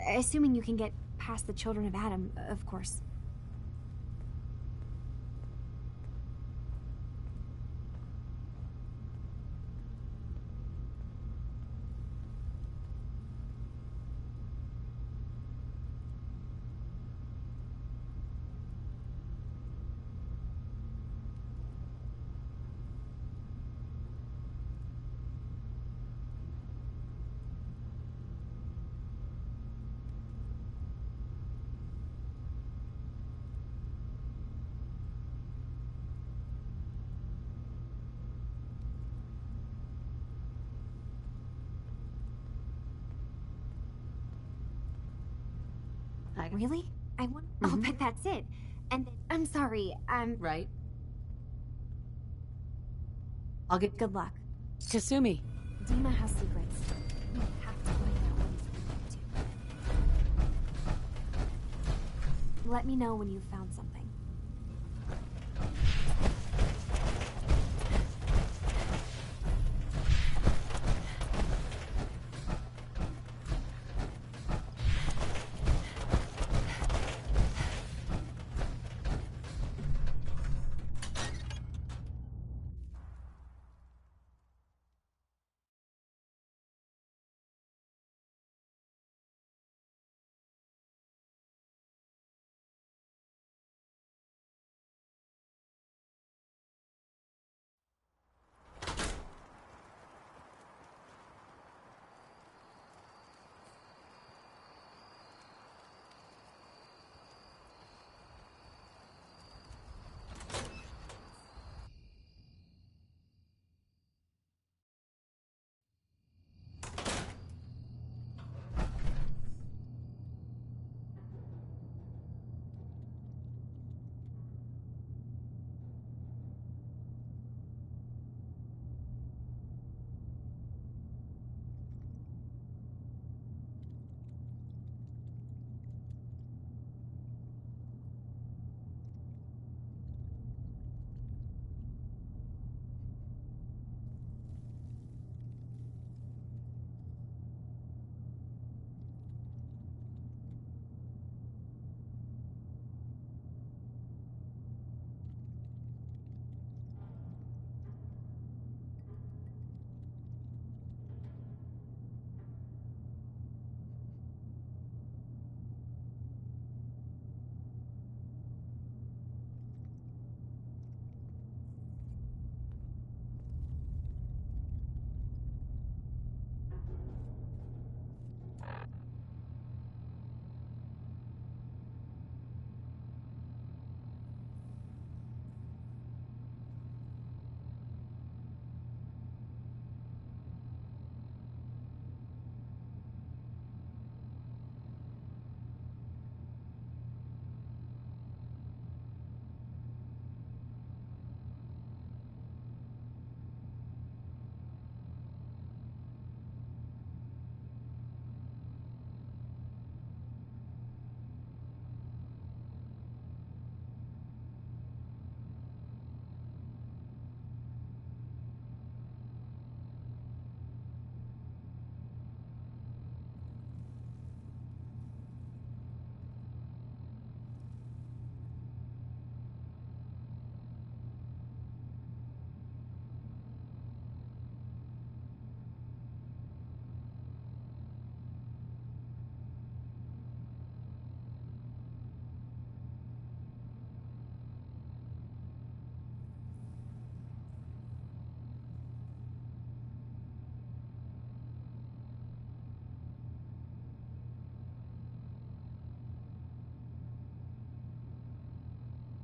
J: Assuming you can get past the children of Adam, of course. Really? I'll bet that's it. And then, I'm sorry,
G: Right.
J: I'll get good luck.
G: Kasumi.
J: Dima has secrets. You have to find out what he's going to. Let me know when you've found something.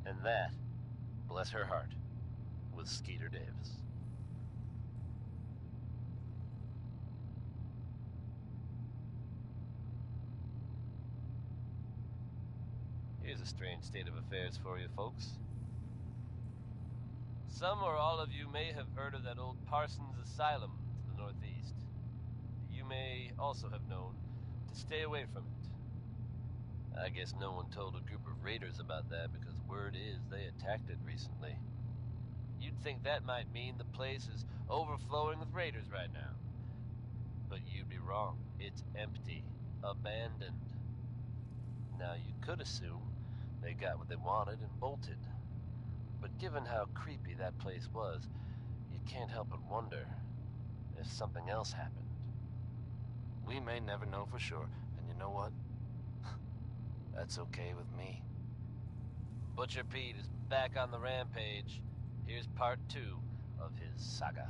D: And that, bless her heart, was Skeeter Davis. Here's a strange state of affairs for you folks. Some or all of you may have heard of that old Parsons Asylum to the northeast. You may also have known to stay away from it. I guess no one told a group of raiders about that because word is they attacked it recently. You'd think that might mean the place is overflowing with raiders right now. But you'd be wrong. It's empty. Abandoned. Now, you could assume they got what they wanted and bolted. But given how creepy that place was, you can't help but wonder if something else happened.
O: We may never know for sure, and you know what? That's okay with me.
D: Butcher Pete is back on the rampage. Here's part 2 of his saga.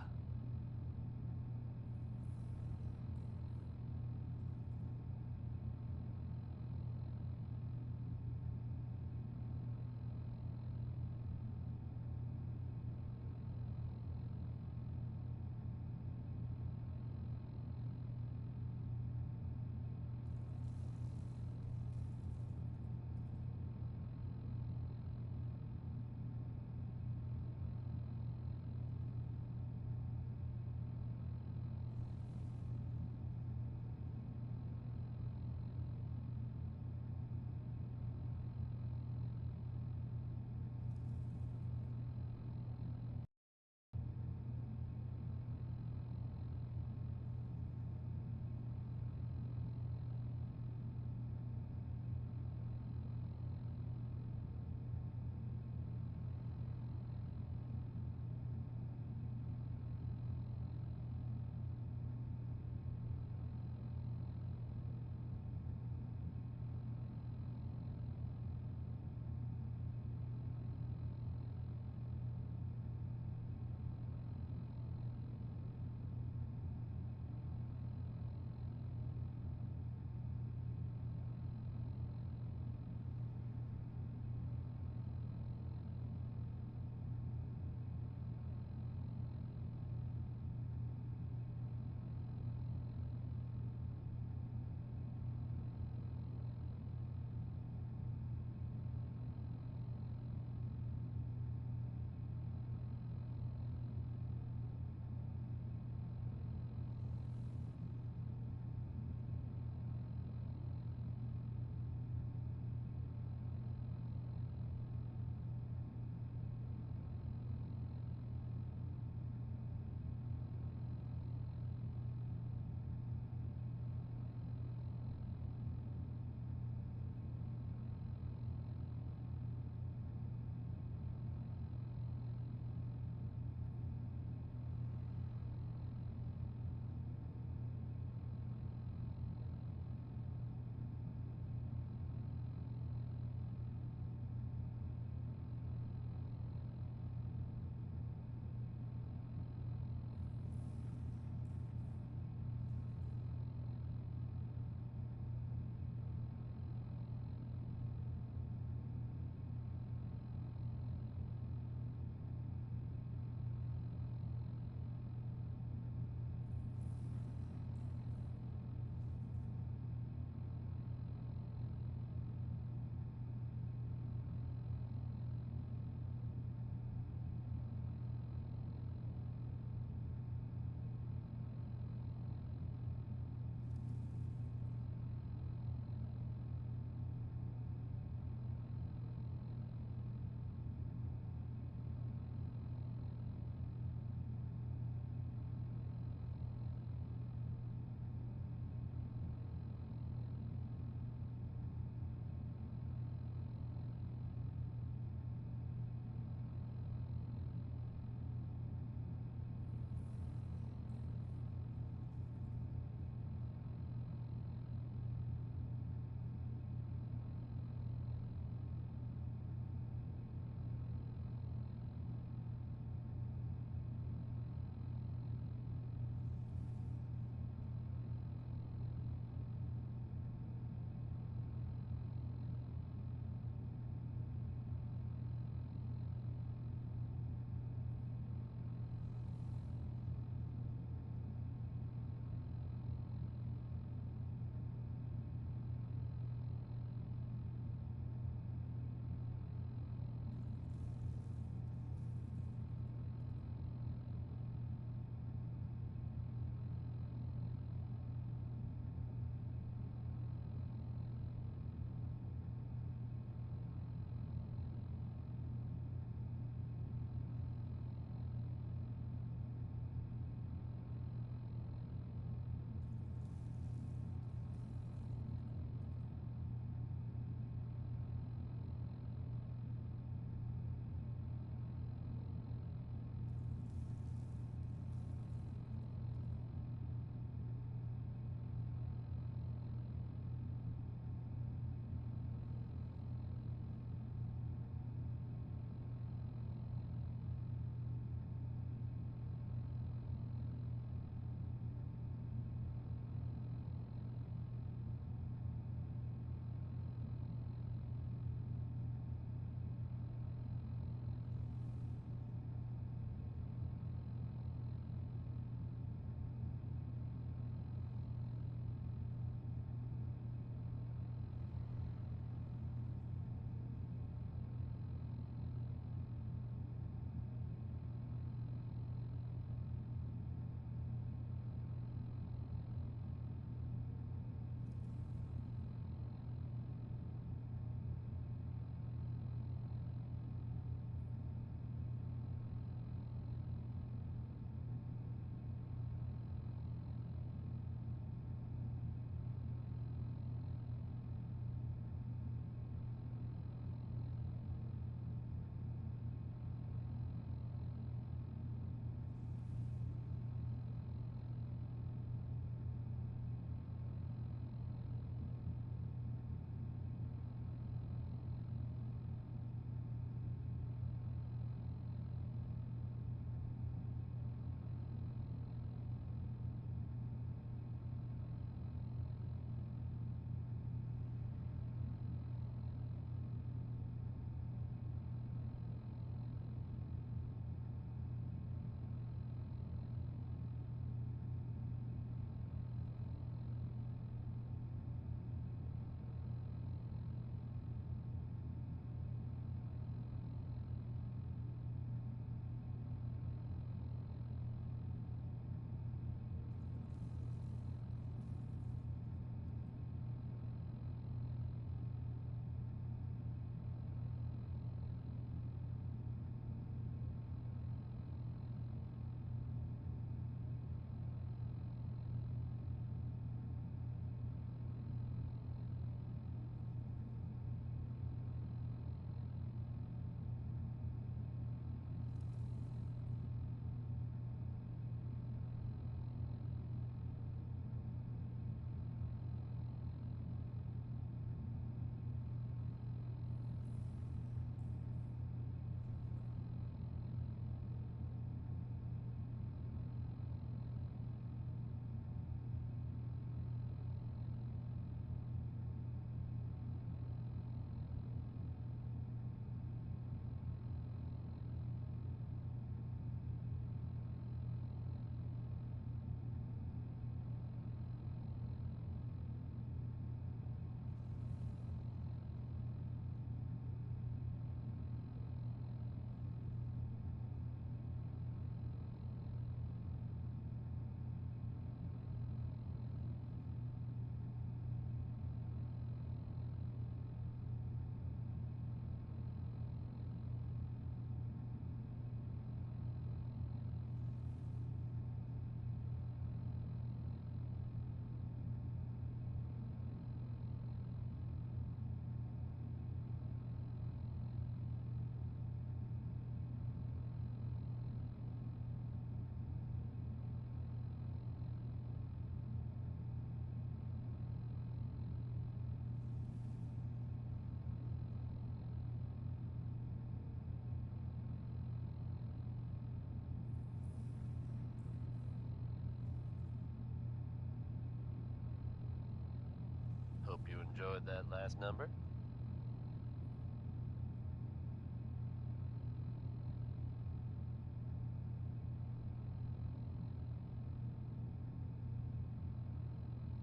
D: Hope you enjoyed that last number.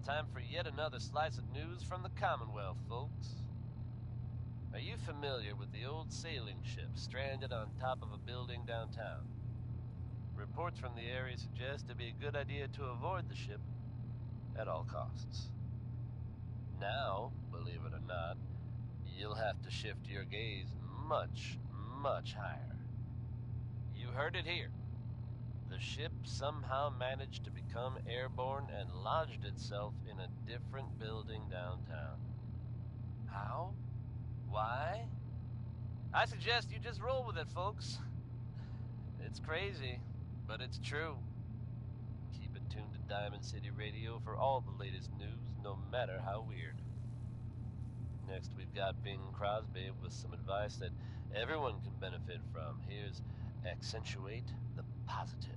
D: Time for yet another slice of news from the Commonwealth, folks. Are you familiar with the old sailing ship stranded on top of a building downtown? Reports from the area suggest it'd be a good idea to avoid the ship at all costs. Now, believe it or not, you'll have to shift your gaze much, much higher. You heard it here. The ship somehow managed to become airborne and lodged itself in a different building downtown. How? Why? I suggest you just roll with it, folks. It's crazy, but it's true. Keep it tuned to Diamond City Radio for all the latest news, no matter how weird. Next, we've got Bing Crosby with some advice that everyone can benefit from. Here's Accentuate the Positive.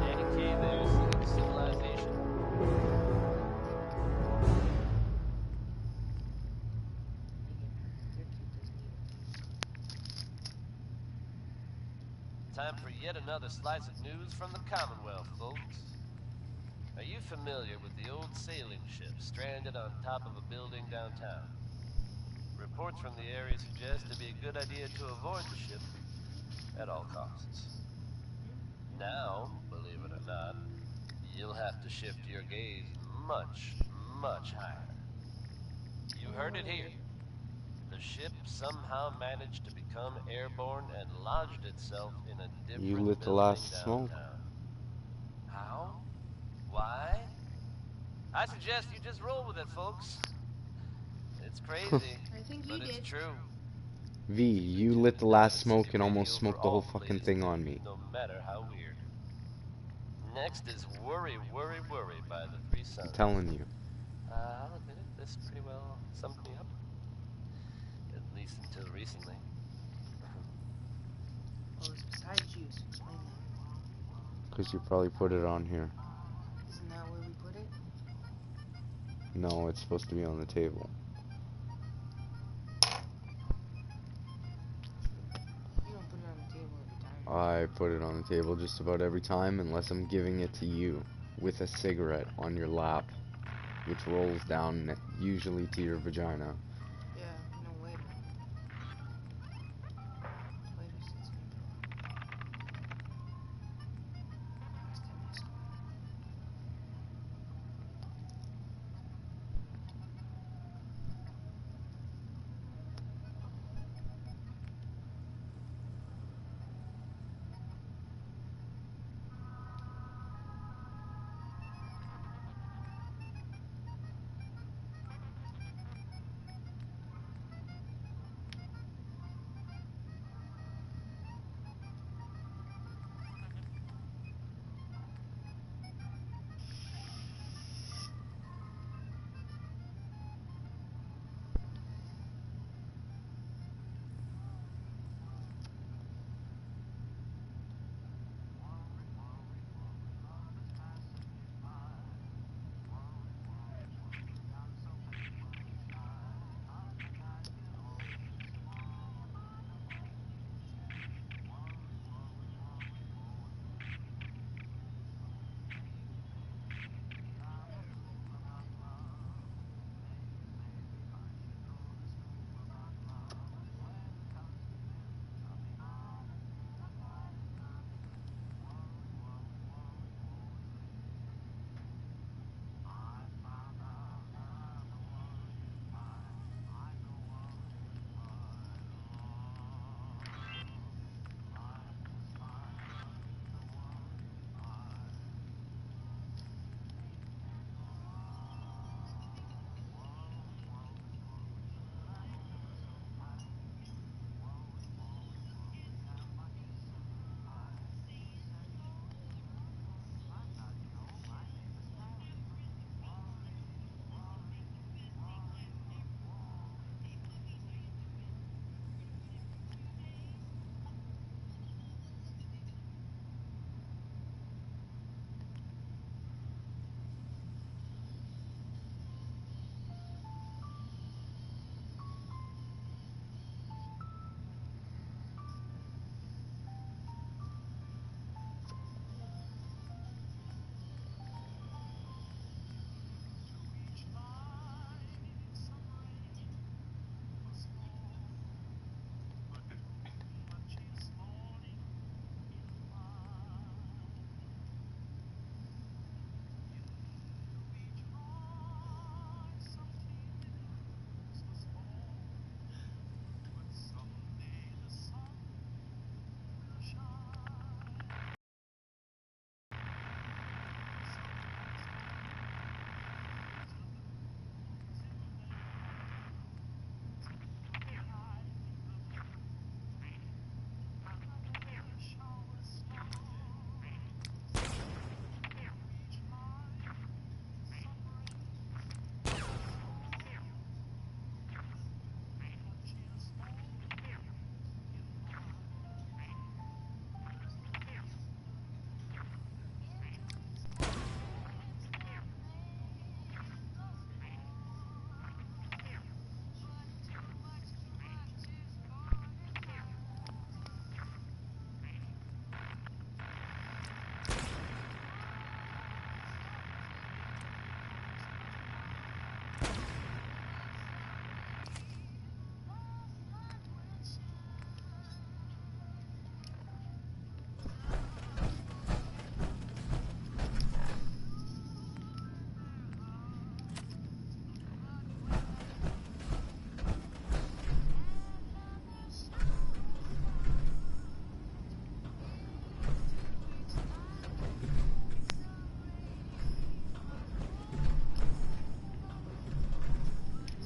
D: Danny K there, singing Civilization. Time for yet another slice of news from the Commonwealth, folks. Are you familiar with the old sailing ship stranded on top of a building downtown? Reports from the area suggest it'd be a good idea to avoid the ship at all costs. Now, believe it or not, you'll have to shift your gaze much, much higher. You heard it here. The ship somehow managed to become airborne and lodged itself in a different
P: You lit the
D: building
P: last
D: downtown.
P: smoke.
D: How? Why? I suggest you just roll with it, folks. It's crazy, but it's true.
P: V, you lit the last smoke and almost smoked the whole fucking thing on me.
D: No matter how weird. Next is Worry, Worry, Worry by the Three
P: I'm
D: Sons.
P: telling you.
D: I'll admit it, this pretty well summed me up. At least until recently.
Q: Well, it's besides you, so explain that.
P: Because you probably put it on here.
Q: Isn't that where we put it?
P: No, it's supposed to be on the table.
Q: You don't put it on the table every time.
P: I put it on the table just about every time unless I'm giving it to you with a cigarette on your lap, which rolls down usually to your vagina.
Q: Yeah, no, waiter. Waiter sits in the door. It's coming soon.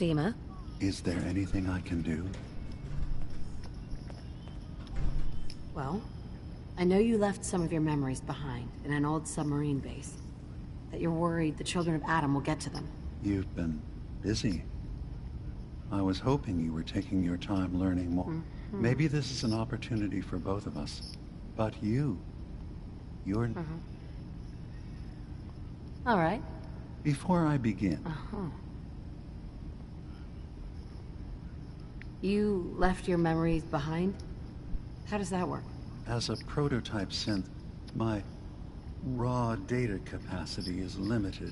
G: Dima?
H: Is there anything I can do?
G: Well, I know you left some of your memories behind in an old submarine base. That you're worried the children of Adam will get to them.
H: You've been busy. I was hoping you were taking your time learning more. Maybe this is an opportunity for both of us. But you're...
G: All right.
H: Before I begin...
G: You left your memories behind? How does that work?
H: As a prototype synth, my raw data capacity is limited.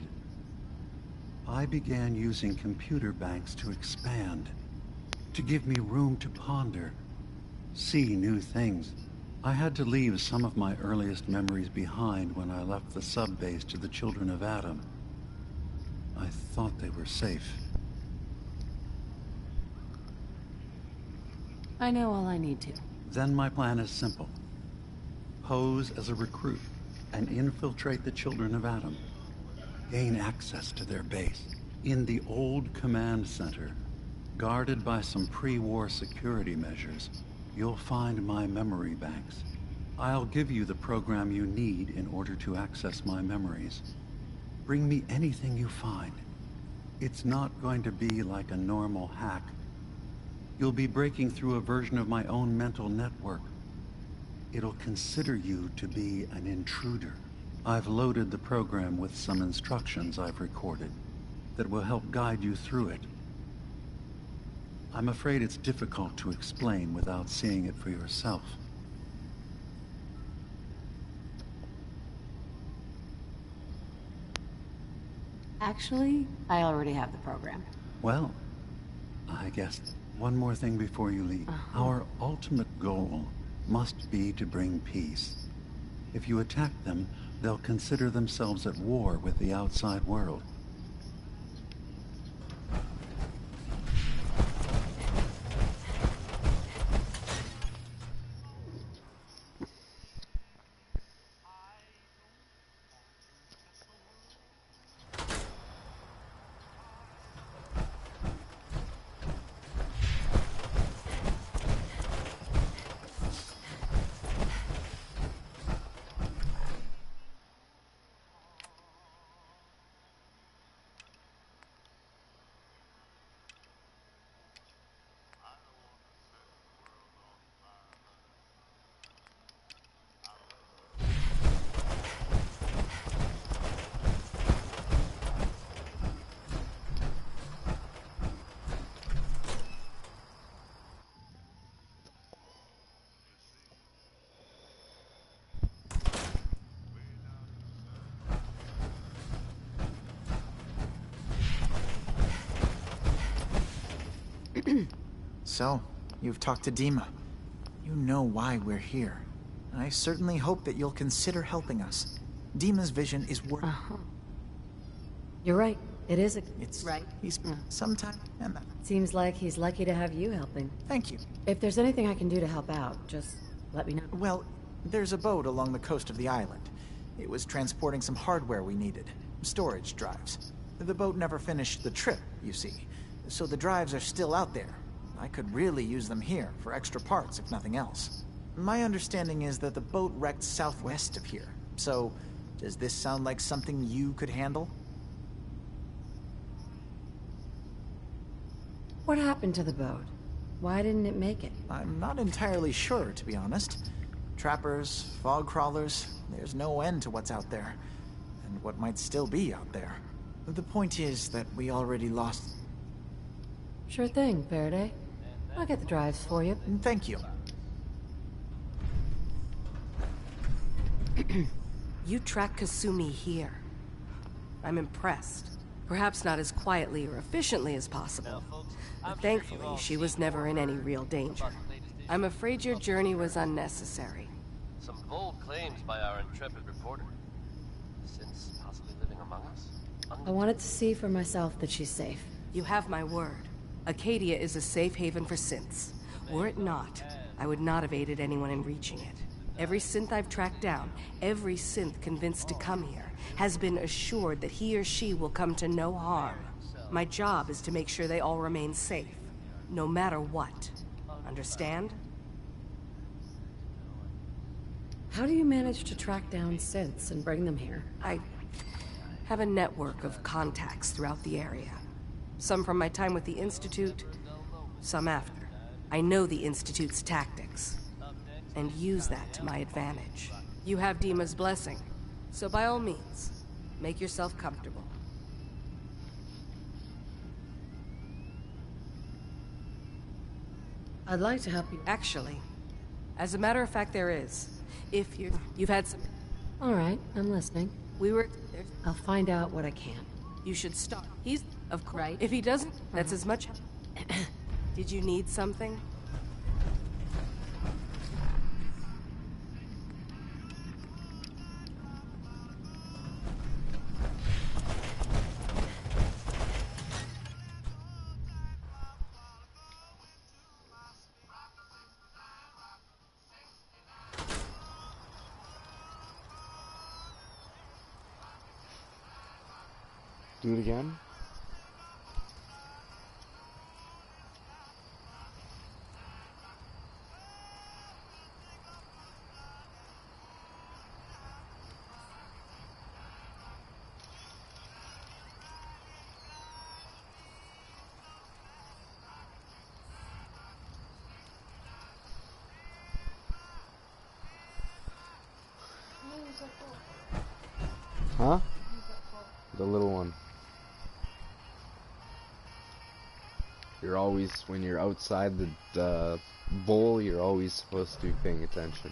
H: I began using computer banks to expand, to give me room to ponder, see new things. I had to leave some of my earliest memories behind when I left the sub-base to the children of Adam. I thought they were safe.
G: I know all I need to.
H: Then my plan is simple. Pose as a recruit and infiltrate the children of Adam. Gain access to their base. In the old command center, guarded by some pre-war security measures, you'll find my memory banks. I'll give you the program you need in order to access my memories. Bring me anything you find. It's not going to be like a normal hack. You'll be breaking through a version of my own mental network. It'll consider you to be an intruder. I've loaded the program with some instructions I've recorded that will help guide you through it. I'm afraid it's difficult to explain without seeing it for yourself.
G: Actually, I already have the program.
H: Well, I guess one more thing before you leave. Our ultimate goal must be to bring peace. If you attack them, they'll consider themselves at war with the outside world.
I: So, you've talked to Dima. You know why we're here. I certainly hope that you'll consider helping us. Dima's vision is worth...
G: You're right. It is a...
I: It's...
G: right.
I: He's sometime... and that.
G: Seems like he's lucky to have you helping.
I: Thank you.
G: If there's anything I can do to help out, just let me know.
I: Well, there's a boat along the coast of the island. It was transporting some hardware we needed. Storage drives. The boat never finished the trip, you see. So the drives are still out there. I could really use them here for extra parts, if nothing else. My understanding is that the boat wrecked southwest of here. So, does this sound like something you could handle?
G: What happened to the boat? Why didn't it make it?
I: I'm not entirely sure, to be honest. Trappers, fog crawlers, there's no end to what's out there. And what might still be out there. The point is that we already lost...
G: Sure thing, Faraday. I'll get the drives for you.
I: Thank you.
L: You track Kasumi here. I'm impressed. Perhaps not as quietly or efficiently as possible. But thankfully, she was never in any real danger. I'm afraid your journey was unnecessary.
D: Some bold claims by our intrepid reporter. Since possibly living among us?
G: I wanted to see for myself that she's safe.
L: You have my word. Acadia is a safe haven for synths. Were it not, I would not have aided anyone in reaching it. Every synth I've tracked down, every synth convinced to come here, has been assured that he or she will come to no harm. My job is to make sure they all remain safe, no matter what. Understand?
G: How do you manage to track down synths and bring them here?
L: I have a network of contacts throughout the area. Some from my time with the Institute, some after. I know the Institute's tactics, and use that to my advantage. You have Dima's blessing, so by all means, make yourself comfortable.
G: I'd like to help you.
L: Actually, as a matter of fact, there is. If you've had some...
G: All right, I'm listening.
L: There's...
G: I'll find out what I can.
L: You should start. He's... Of course. Right. If he doesn't, that's as much... Did you need something?
P: Do it again? Huh? The little one. You're always, when you're outside the bowl, you're always supposed to be paying attention.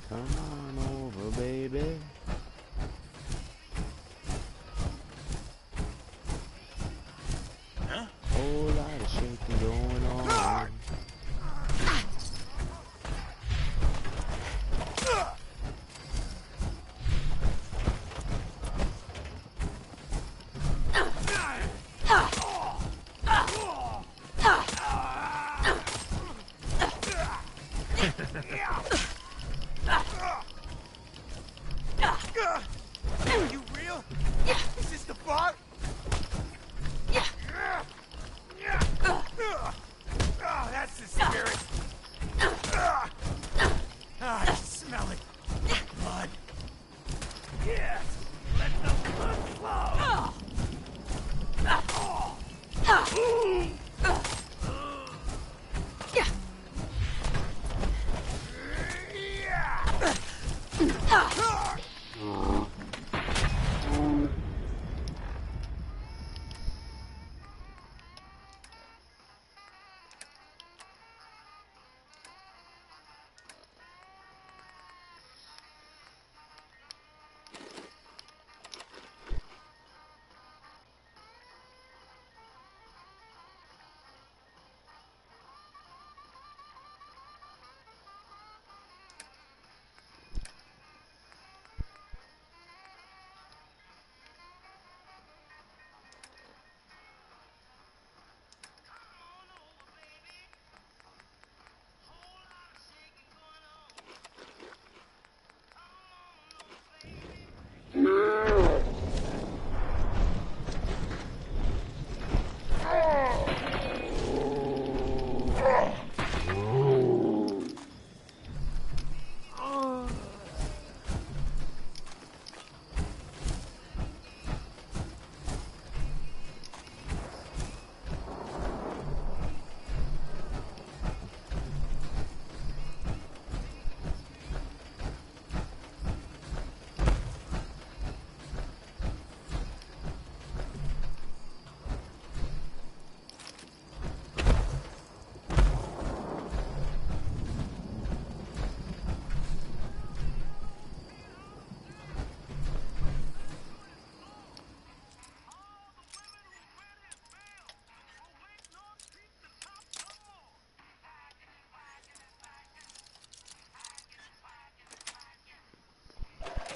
P: Come on over, baby.
B: Huh?
P: Whole lot of shaking going on.
B: Are you real? Is this the bot? Oh, that's the spirit. I can smell it. Blood. Yes, let the blood flow.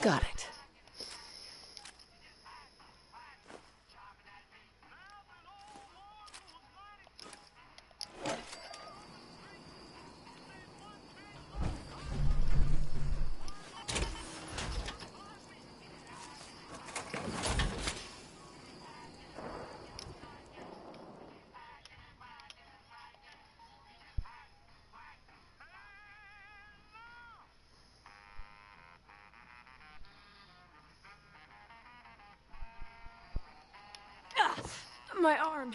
L: Got it. My arm.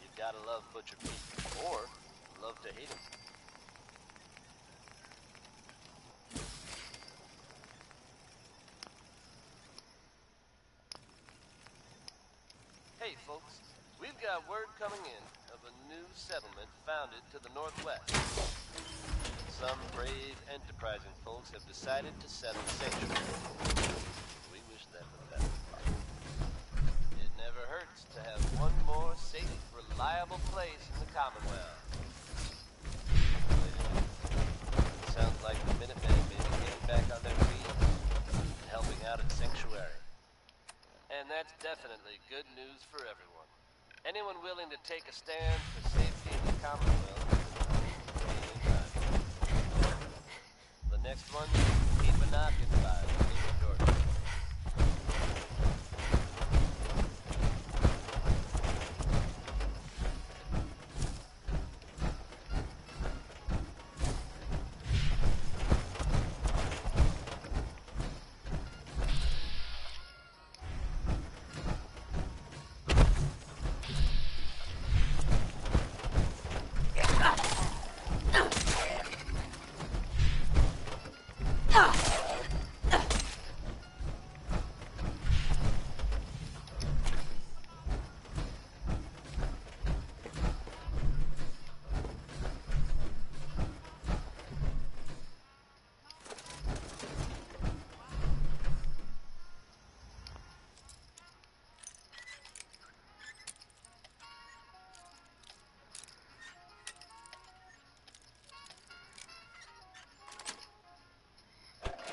D: You gotta love Butcher Pete, or love to hate him. Hey folks, we've got word coming in of a new settlement founded to the northwest. Some brave, enterprising folks have decided to settle Sanctuary. We wish them the best of luck. It never hurts to have one more safe, reliable place in the Commonwealth. It sounds like the Minutemen may be getting back on their feet and helping out at Sanctuary. And that's definitely good news for everyone. Anyone willing to take a stand for safety in the Commonwealth, the next one, keep a knocking by the door.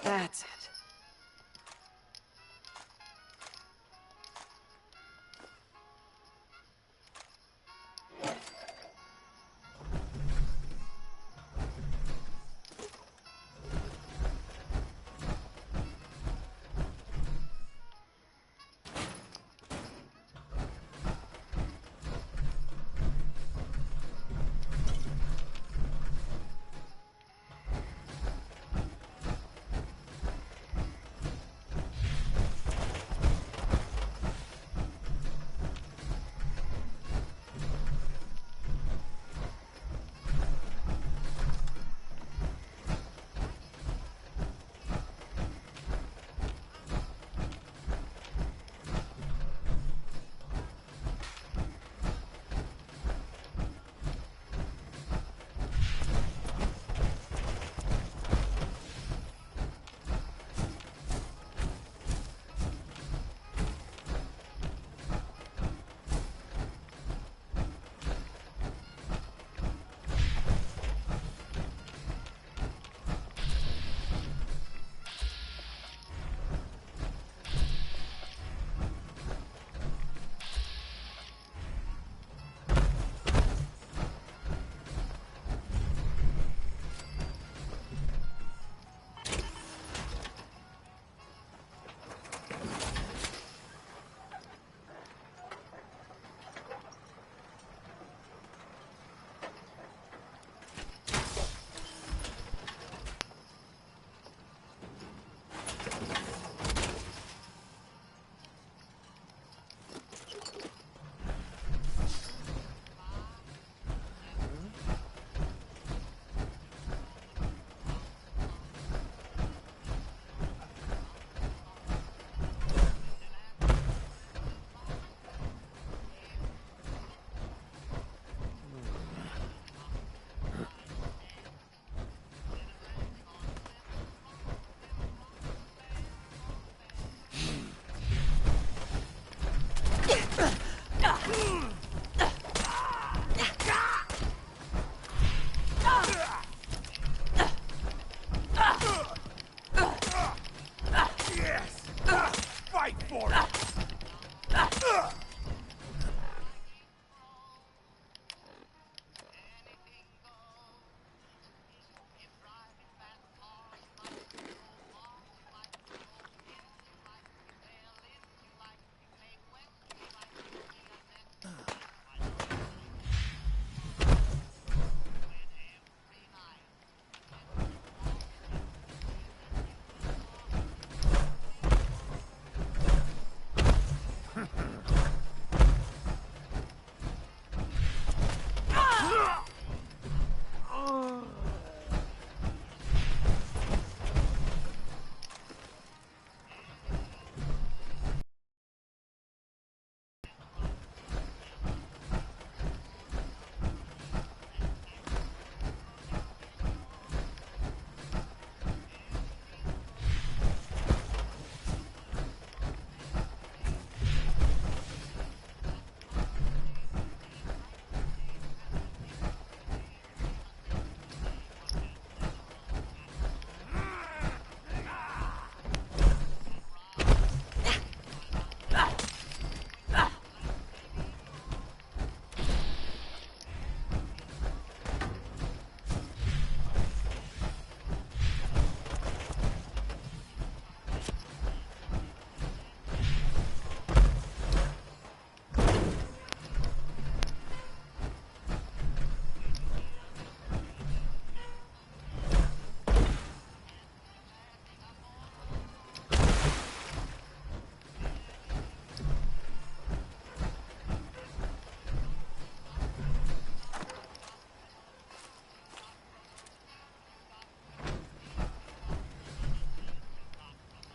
L: That's it.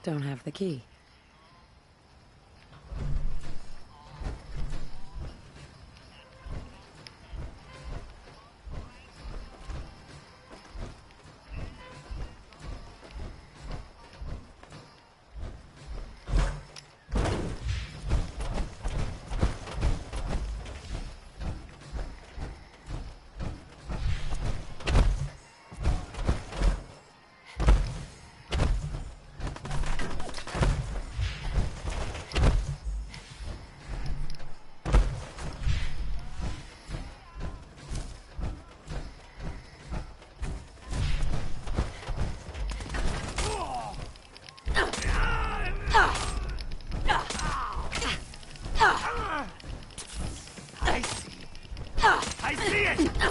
G: Don't have the key.
F: I see it!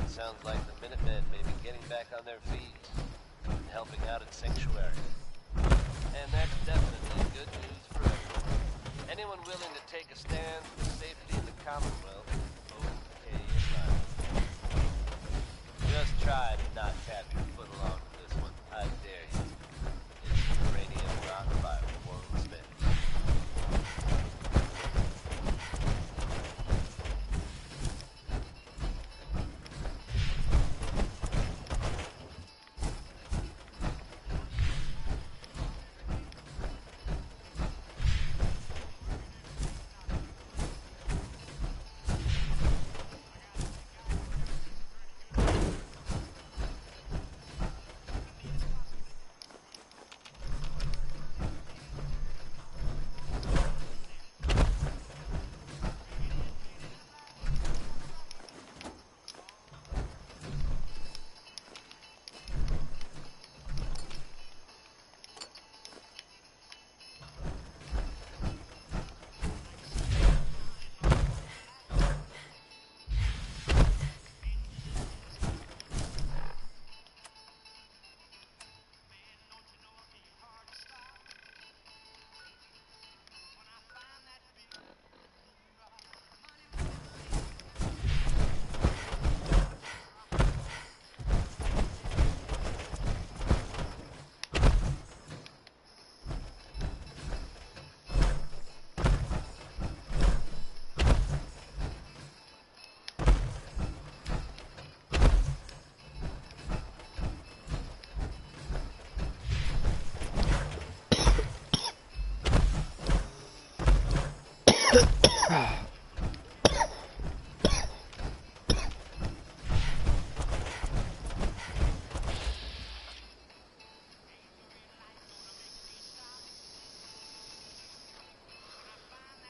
D: Sounds like the Minutemen may be getting back on their feet and helping out at Sanctuary. And that's definitely good news for everyone. Anyone willing to take a stand for the safety of the Commonwealth, okay and right. Just try to not tap your foot along with this one. I dare you. It's uranium rock by Warren Smith.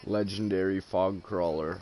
P: Legendary fog crawler.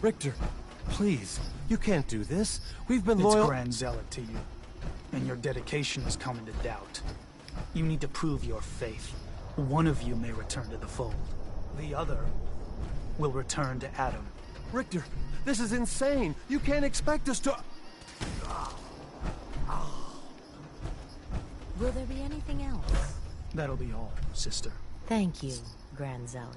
R: Richter, please, you can't do this. We've been loyal—
S: It's Grand Zealot to you, and your dedication has come into doubt. You need to prove your faith. One of you may return to the fold. The other will return to Adam.
R: Richter, this is insane. You can't expect us to—
A: Will there be anything else?
S: That'll be all, sister.
A: Thank you, Grand Zealot.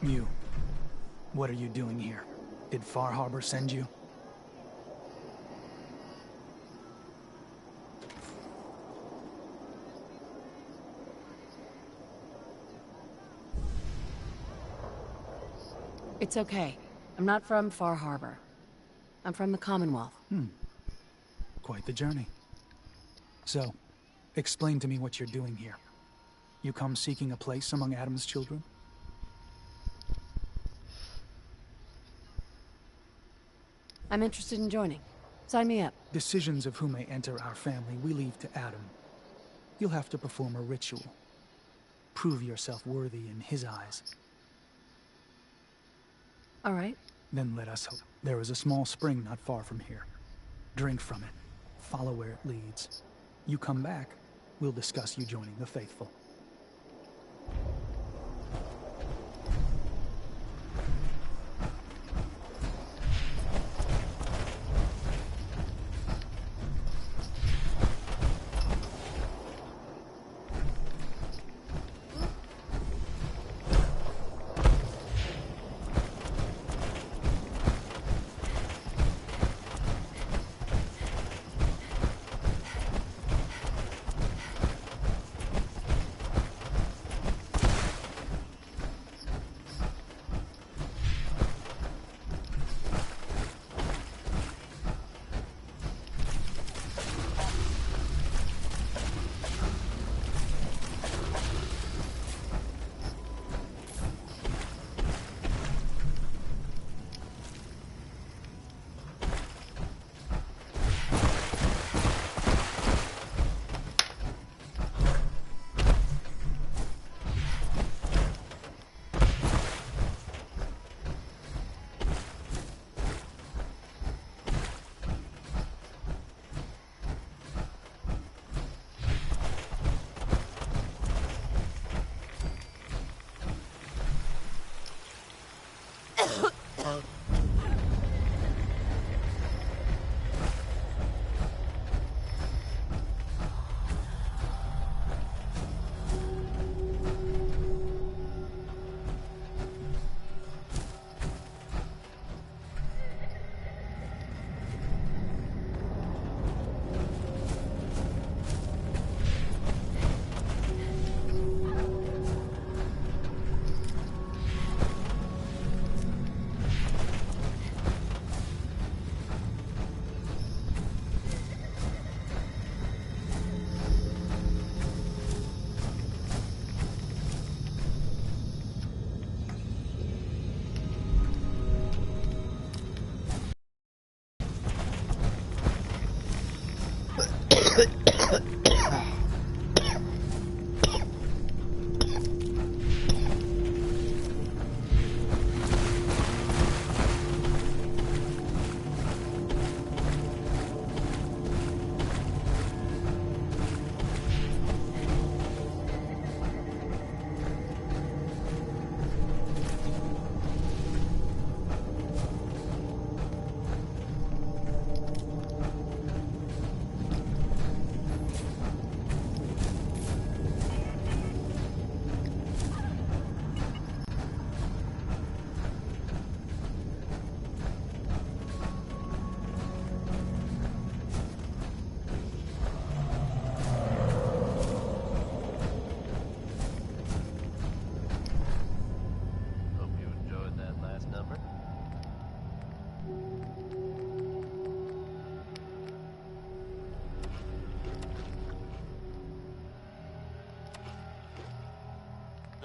S: You. What are you doing here? Did Far Harbor send you?
G: It's okay. I'm not from Far Harbor. I'm from the Commonwealth.
S: Quite the journey. So, explain to me what you're doing here. You come seeking a place among Adam's children?
G: I'm interested in joining. Sign me up.
S: Decisions of who may enter our family we leave to Adam. You'll have to perform a ritual. Prove yourself worthy in his eyes.
G: All right.
S: Then let us hope. There is a small spring not far from here. Drink from it. Follow where it leads. You come back, we'll discuss you joining the faithful.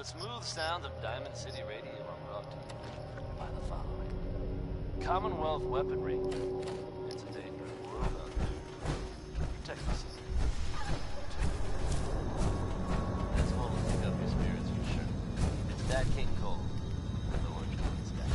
O: The smooth sound of Diamond City Radio are brought to you by the following. Commonwealth weaponry. It's a dangerous world out there. Protect yourself. That's going to pick up your spirits for sure. It's that King Cole. The orange man's guy.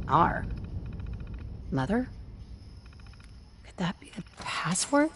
G: Mother? Mother? Could that be the password?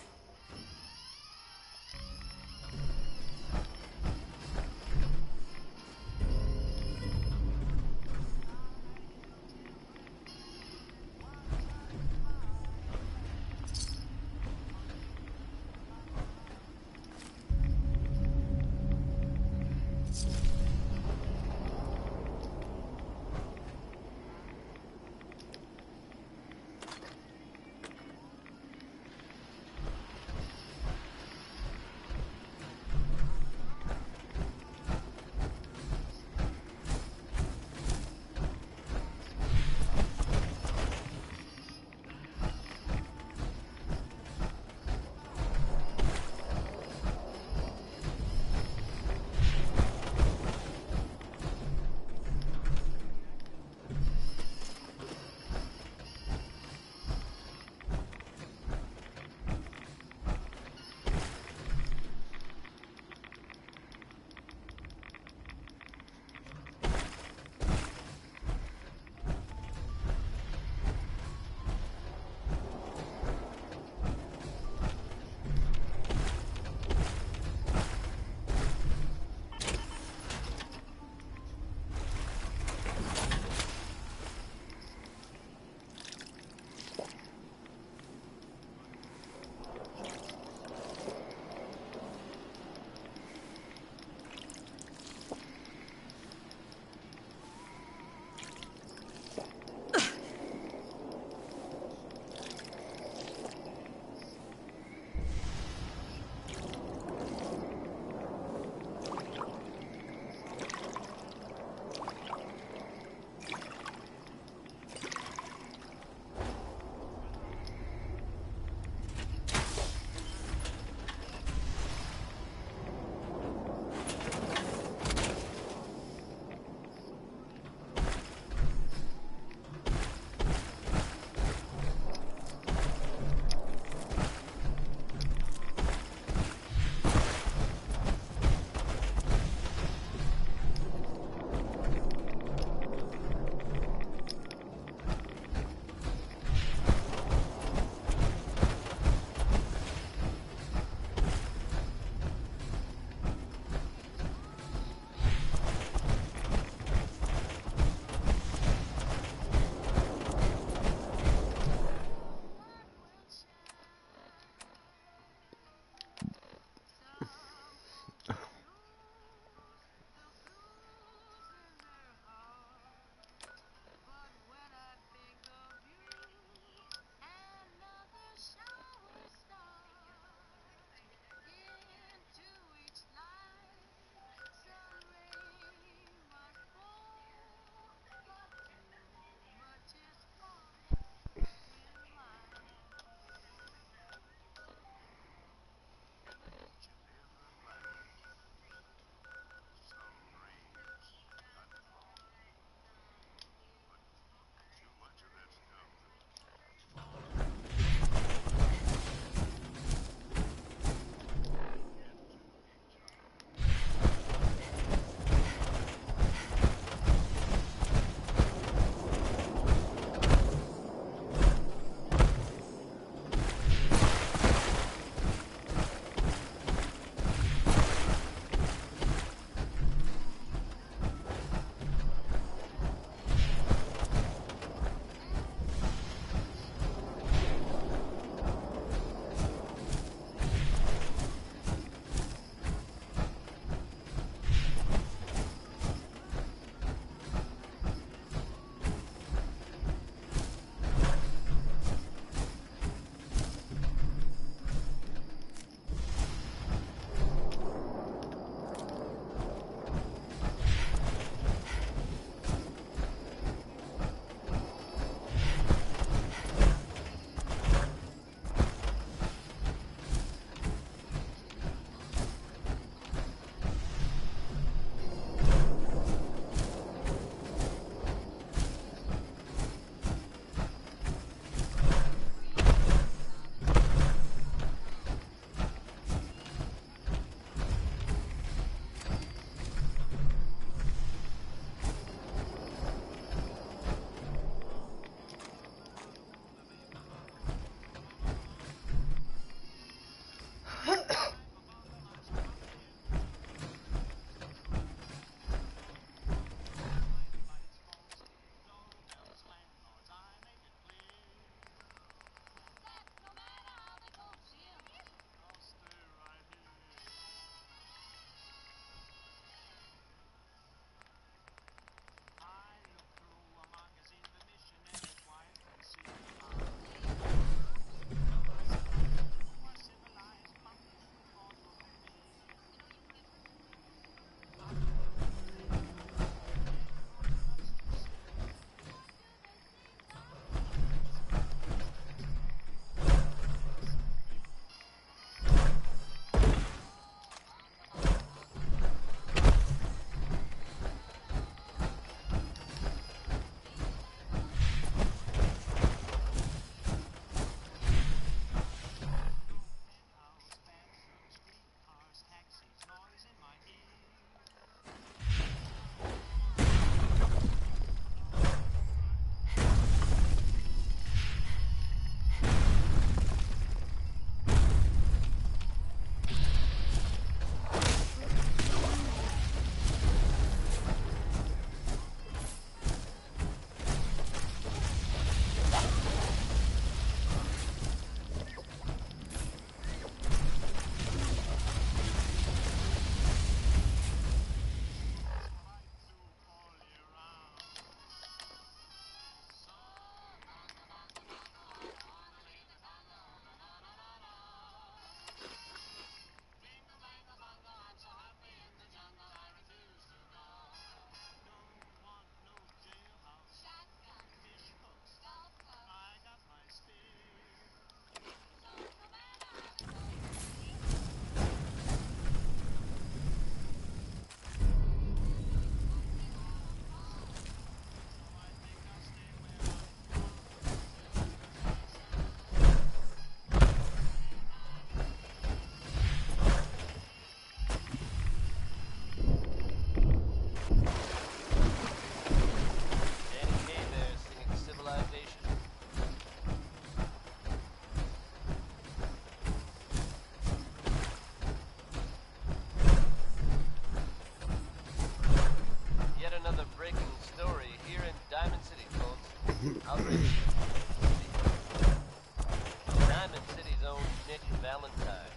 D: Valentine,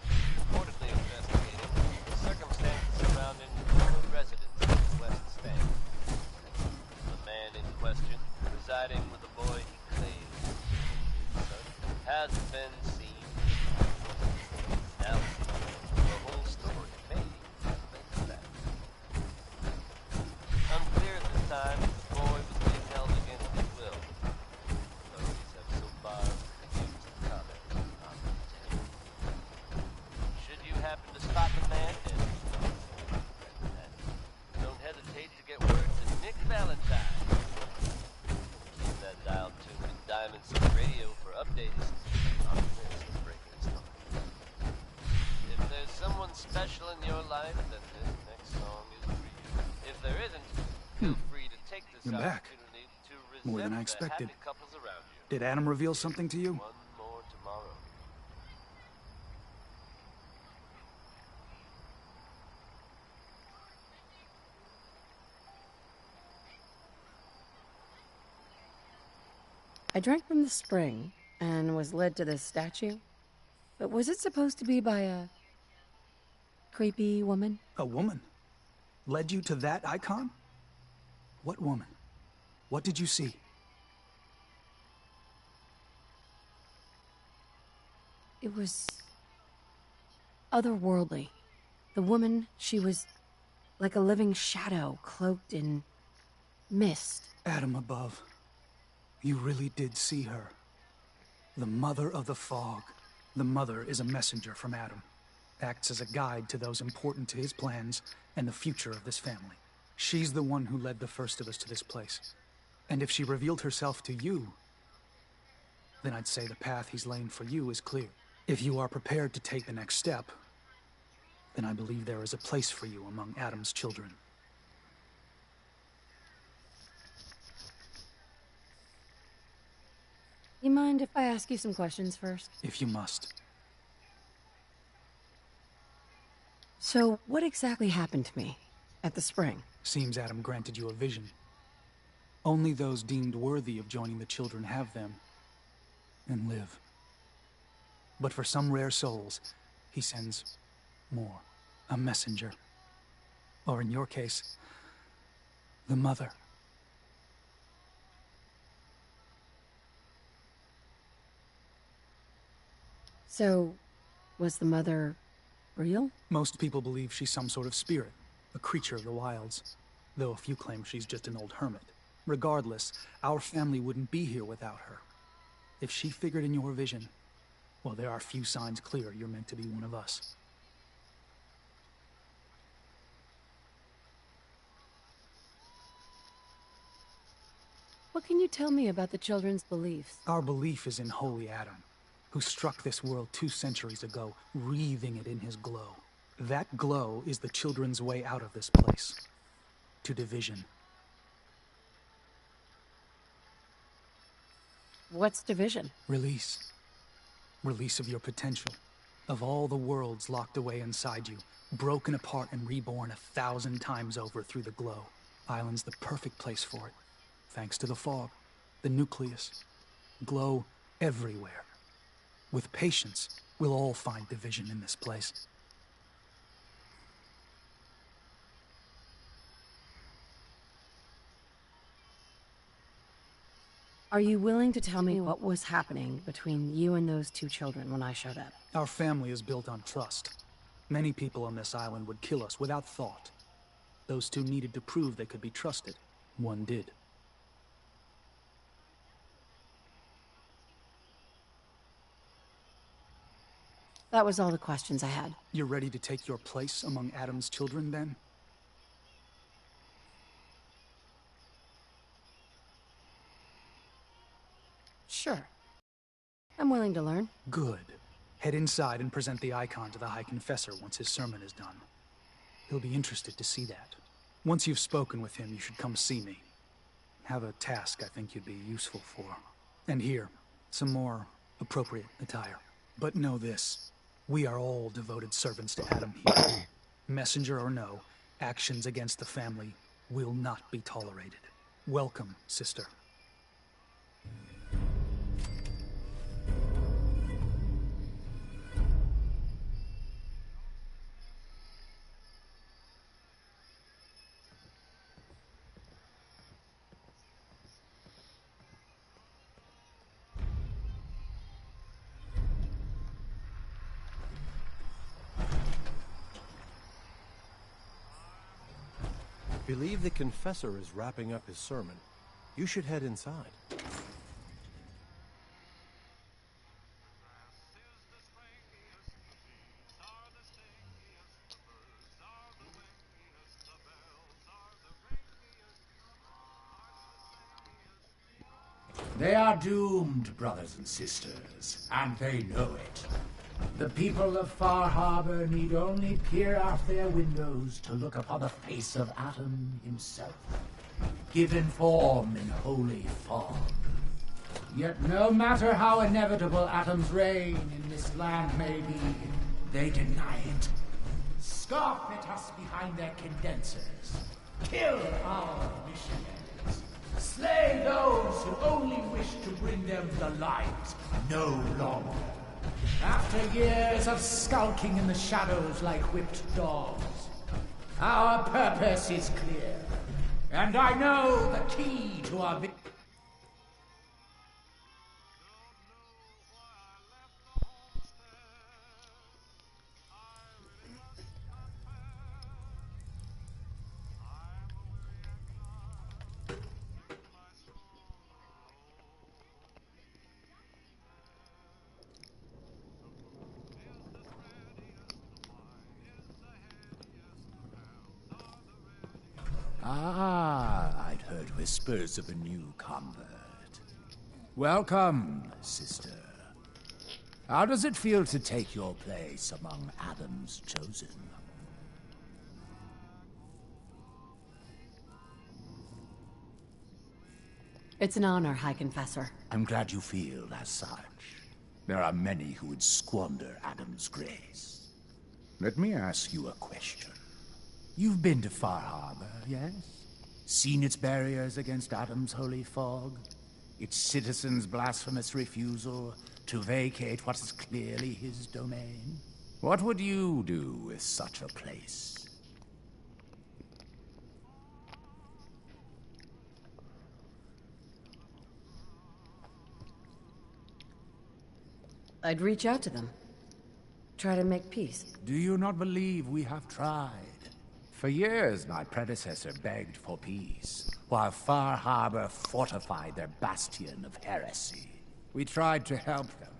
D: reportedly investigating the circumstances surrounding former residents of the West Stand. The man in question, residing with a boy he claims has been seen. Now, the whole story may have been that. Unclear at this time if the boy was being held against his will. Authorities have so far refused to comment on the details. Should you happen to spot the man, don't hesitate to get word to Nick Valentine. Keep that dial tuned to Diamond City Radio for updates on this breaking story. If there's someone special in your life, then this next song is for you. If there isn't, feel free to take this
S: You're back.
D: opportunity to
S: More than I
D: resent the
S: expected.
D: happy couples around you.
S: Did Adam reveal something to you?
D: One more tomorrow.
G: I drank from the spring and was led to this statue. But was it supposed to be by a creepy woman?
S: A woman? Led you to that icon? What woman? What did you see?
G: It was otherworldly. The woman, she was like a living shadow cloaked in mist.
S: Adam above. You really did see her. The mother of the fog. The mother is a messenger from Adam. Acts as a guide to those important to his plans and the future of this family. She's the one who led the first of us to this place. And if she revealed herself to you, then I'd say the path he's laid for you is clear. If you are prepared to take the next step, then I believe there is a place for you among Adam's children.
G: You mind if I ask you some questions first?
S: If you must.
G: So, what exactly happened to me at the spring?
S: Seems Adam granted you a vision. Only those deemed worthy of joining the children have them and live. But for some rare souls, he sends more. A messenger. Or in your case, the mother.
G: So, was the mother real?
S: Most people believe she's some sort of spirit, a creature of the wilds, though a few claim she's just an old hermit. Regardless, our family wouldn't be here without her. If she figured in your vision, well, there are few signs clear you're meant to be one of us.
G: What can you tell me about the children's beliefs?
S: Our belief is in Holy Adam, who struck this world 2 centuries ago, wreathing it in his glow. That glow is the children's way out of this place. To division.
G: What's division?
S: Release. Release of your potential. Of all the worlds locked away inside you, broken apart and reborn 1,000 times over through the glow. Island's the perfect place for it. Thanks to the fog, the nucleus. Glow everywhere. With patience, we'll all find division in this place.
G: Are you willing to tell me what was happening between you and those 2 children when I showed up?
S: Our family is built on trust. Many people on this island would kill us without thought. Those 2 needed to prove they could be trusted. One did.
G: That was all the questions I had.
S: You're ready to take your place among Adam's children, then?
G: Sure. I'm willing to learn.
S: Good. Head inside and present the icon to the High Confessor once his sermon is done. He'll be interested to see that. Once you've spoken with him, you should come see me. Have a task I think you'd be useful for. And here, some more appropriate attire. But know this. We are all devoted servants to Adam here. Messenger or no, actions against the family will not be tolerated. Welcome, sister.
R: believe the confessor is wrapping up his sermon. You should head inside.
T: They are doomed, brothers and sisters, and they know it. The people of Far Harbor need only peer out their windows to look upon the face of Adam himself, given form in holy fog. Yet no matter how inevitable Adam's reign in this land may be, they deny it. Scoff at us behind their condensers. Kill our missionaries. Slay those who only wish to bring them the light no longer. After years of skulking in the shadows like whipped dogs, our purpose is clear, and I know the key to our victory.
U: Ah, I'd heard whispers of a new convert. Welcome, sister. How does it feel to take your place among Adam's chosen?
G: It's an honor, High Confessor.
U: I'm glad you feel as such. There are many who would squander Adam's grace. Let me ask you a question. You've been to Far Harbor, yes? Seen its barriers against Adam's holy fog? Its citizens' blasphemous refusal to vacate what is clearly his domain? What would you do with such a place?
G: I'd reach out to them. Try to make peace.
U: Do you not believe we have tried? For years, my predecessor begged for peace, while Far Harbor fortified their bastion of heresy. We tried to help them,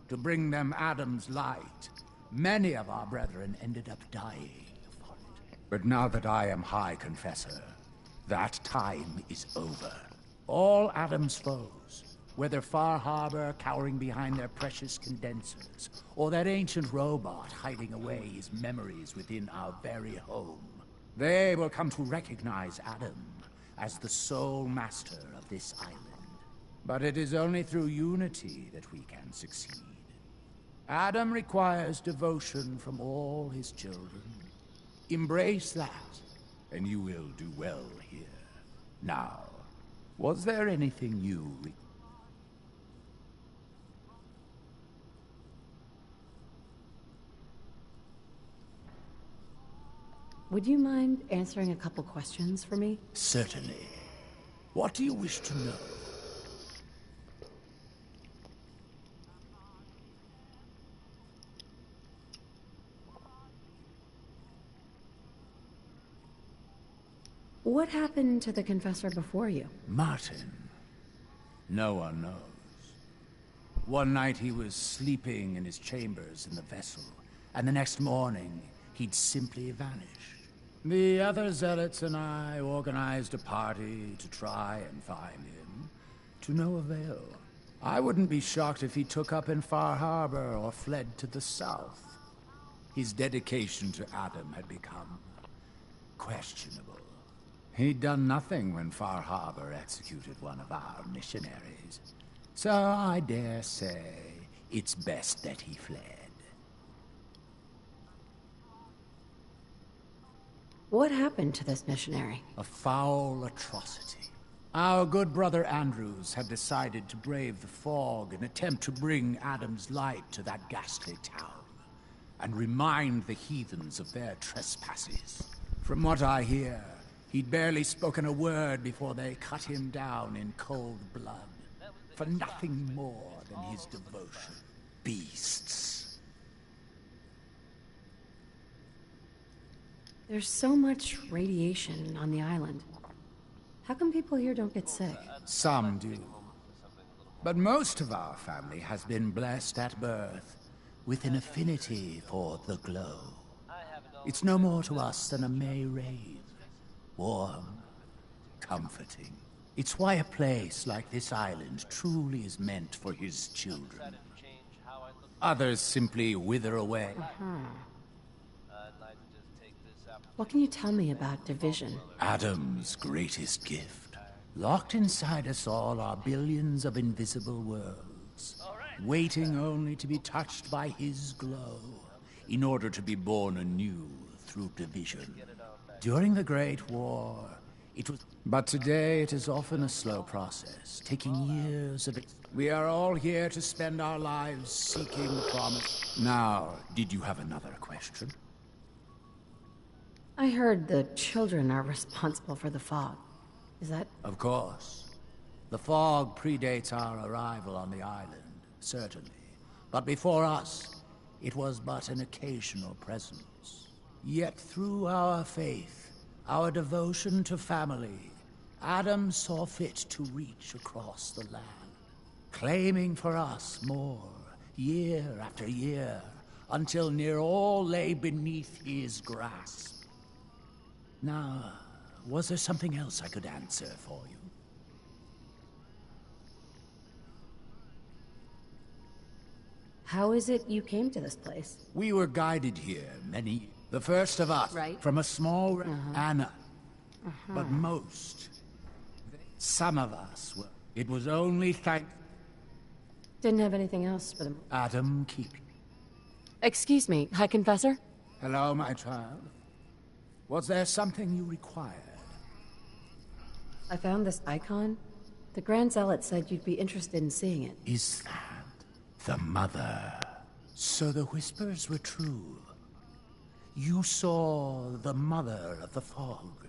U: to bring them Adam's light. Many of our brethren ended up dying for it. But now that I am High Confessor, that time is over. All Adam's foes, whether Far Harbor cowering behind their precious condensers, or that ancient robot hiding away his memories within our very home, they will come to recognize Adam as the sole master of this island. But it is only through unity that we can succeed. Adam requires devotion from all his children. Embrace that, and you will do well here. Now, was there anything you...
G: Would you mind answering a couple questions for me?
U: Certainly. What do you wish to know?
G: What happened to the Confessor before you?
U: Martin. No one knows. One night he was sleeping in his chambers in the vessel, and the next morning he'd simply vanished. The other zealots and I organized a party to try and find him, to no avail. I wouldn't be shocked if he took up in Far Harbor or fled to the south. His dedication to Adam had become questionable. He'd done nothing when Far Harbor executed one of our missionaries. So I dare say it's best that he fled.
G: What happened to this missionary?
U: A foul atrocity. Our good brother Andrews had decided to brave the fog and attempt to bring Adam's light to that ghastly town, and remind the heathens of their trespasses. From what I hear, he'd barely spoken a word before they cut him down in cold blood, for nothing more than his devotion. Beasts.
G: There's so much radiation on the island. How come people here don't get sick?
U: Some do. But most of our family has been blessed at birth with an affinity for the glow. It's no more to us than a May rain. Warm, comforting. It's why a place like this island truly is meant for his children. Others simply wither away.
G: What can you tell me about division?
U: Adam's greatest gift. Locked inside us all are billions of invisible worlds, waiting only to be touched by his glow, in order to be born anew through division. During the Great War, it was... But today it is often a slow process, taking years of it. We are all here to spend our lives seeking the promise. Now, did you have another question?
G: I heard the children are responsible for the fog. Is that...
U: Of course. The fog predates our arrival on the island, certainly. But before us, it was but an occasional presence. Yet through our faith, our devotion to family, Adam saw fit to reach across the land, claiming for us more, year after year, until near all lay beneath his grasp. Now, was there something else I could answer for you?
G: How is it you came to this place?
U: We were guided here the first of us, from a small Anna. But some of us were. It was only
G: Didn't have anything else for them.
U: Adam, keep.
G: Excuse me, High Confessor?
U: Hello, my child. Was there something you required?
G: I found this icon. The Grand Zealot said you'd be interested in seeing it.
U: Is that the mother? So the whispers were true. You saw the mother of the fog.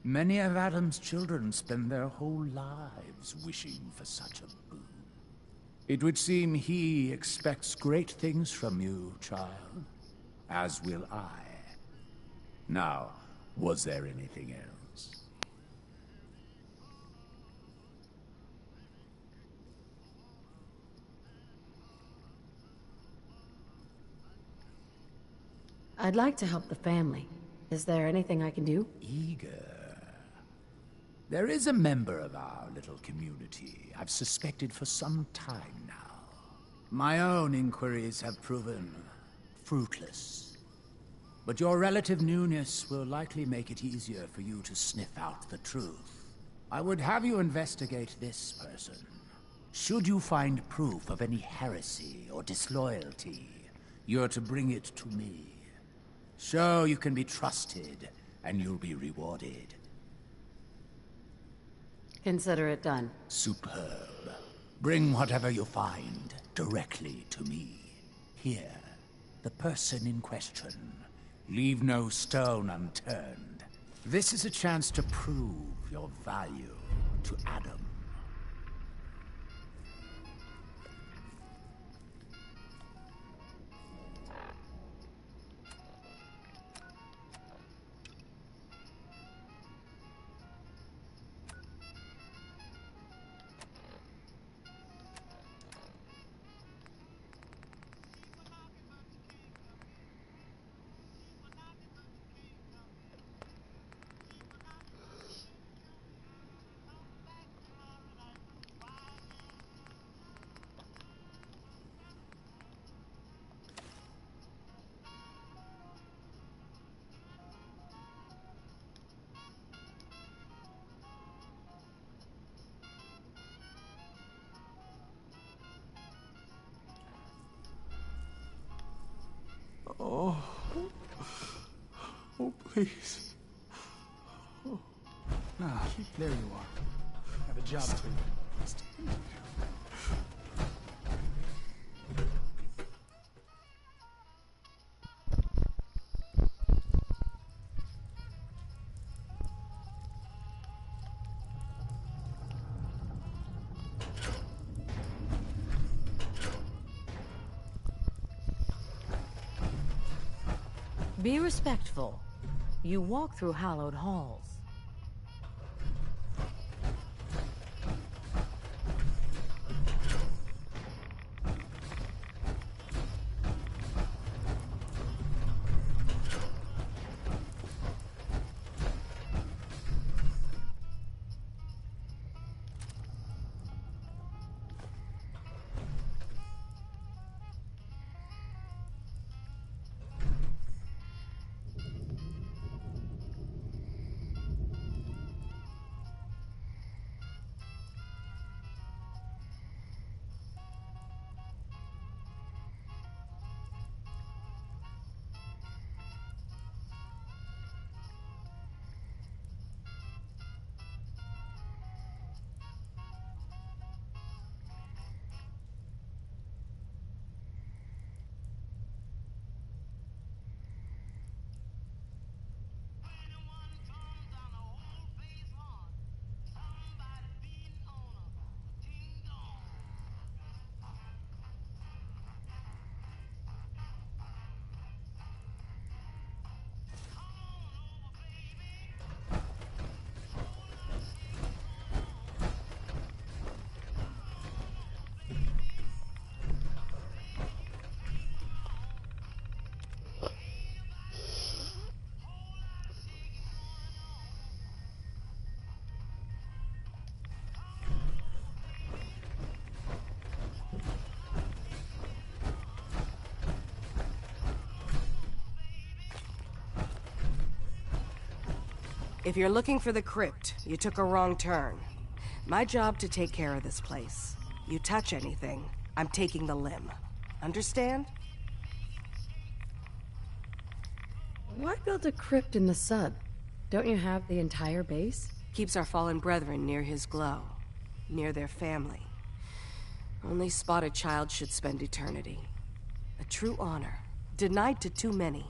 U: Many of Adam's children spend their whole lives wishing for such a boon. It would seem he expects great things from you, child. As will I. Now, was there anything else?
G: I'd like to help the family. Is there anything I can do?
U: Eager. There is a member of our little community I've suspected for some time now. My own inquiries have proven fruitless. But your relative newness will likely make it easier for you to sniff out the truth. I would have you investigate this person. Should you find proof of any heresy or disloyalty, you're to bring it to me. Show you can be trusted, and you'll be rewarded.
G: Consider it done.
U: Superb. Bring whatever you find directly to me. Here, the person in question. Leave no stone unturned. This is a chance to prove your value to Adam.
C: Oh. Oh, please. Oh.
S: Ah, there you are. Have a job to do.
A: Be respectful. You walk through hallowed halls.
L: If you're looking for the crypt, you took a wrong turn. My job to take care of this place. You touch anything, I'm taking the limb. Understand?
G: Why build a crypt in the sub? Don't you have the entire base?
L: Keeps our fallen brethren near his glow, near their family. Only spotted child should spend eternity. A true honor, denied to too many.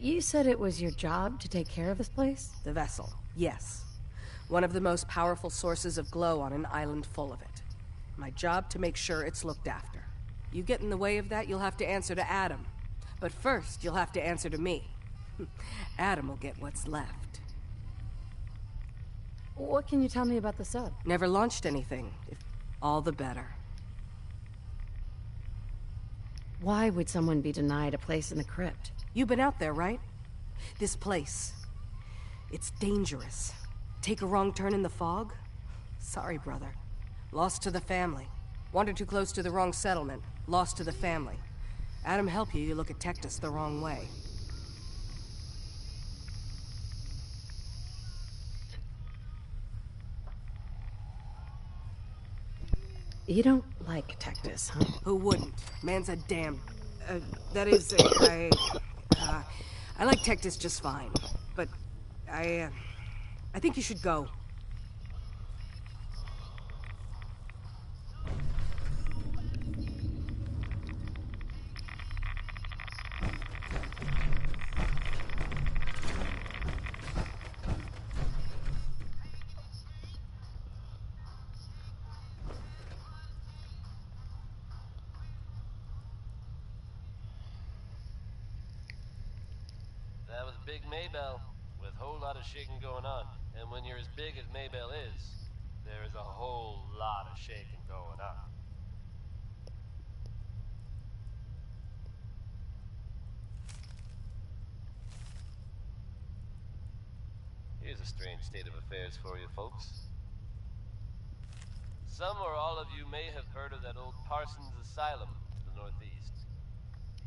G: You said it was your job to take care of this place?
L: The vessel, yes. One of the most powerful sources of glow on an island full of it. My job to make sure it's looked after. You get in the way of that, you'll have to answer to Adam. But first, you'll have to answer to me. Adam will get what's left.
G: What can you tell me about the sub?
L: Never launched anything. If all the better.
G: Why would someone be denied a place in the crypt?
L: You've been out there, right? This place. It's dangerous. Take a wrong turn in the fog? Sorry, brother. Lost to the family. Wandered too close to the wrong settlement. Lost to the family. Adam help you, you look at Tectus the wrong way.
G: You don't like Tectus, huh?
L: Who wouldn't? Man's a damn... that is, I like Tectus just fine. But, I think you should go.
D: That was Big Maybell, with a whole lot of shaking going on. And when you're as big as Maybell is, there is a whole lot of shaking going on. Here's a strange state of affairs for you folks. Some or all of you may have heard of that old Parsons Asylum to the northeast.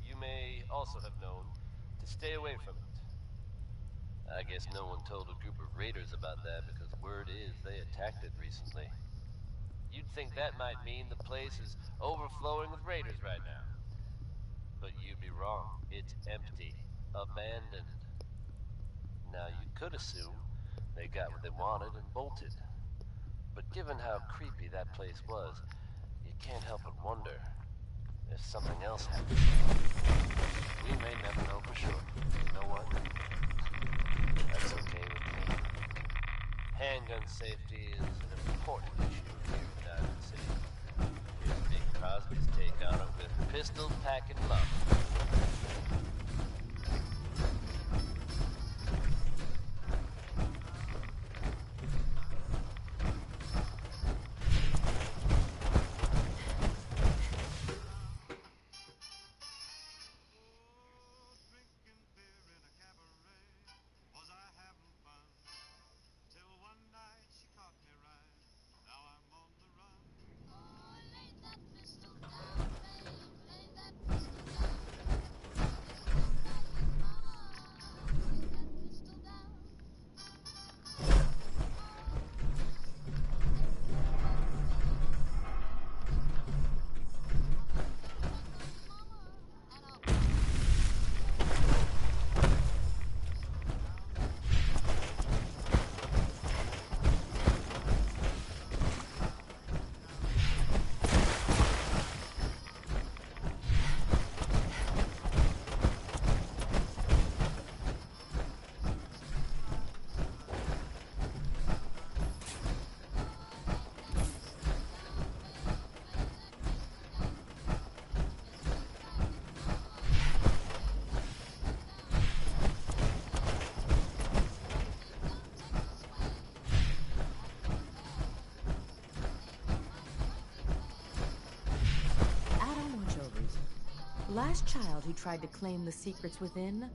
D: You may also have known to stay away from it. I guess no one told a group of raiders about that because word is they attacked it recently. You'd think that might mean the place is overflowing with raiders right now. But you'd be wrong. It's empty. Abandoned. Now you could assume they got what they wanted and bolted. But given how creepy that place was, you can't help but wonder if something else happened. We may never know for sure. You know what? That's okay with me. Handgun safety is an important issue here in Diamond City. Here's Big Crosby's take on it with pistol packing love.
A: last child who tried to claim the secrets within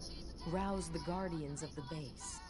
A: roused the guardians of the base.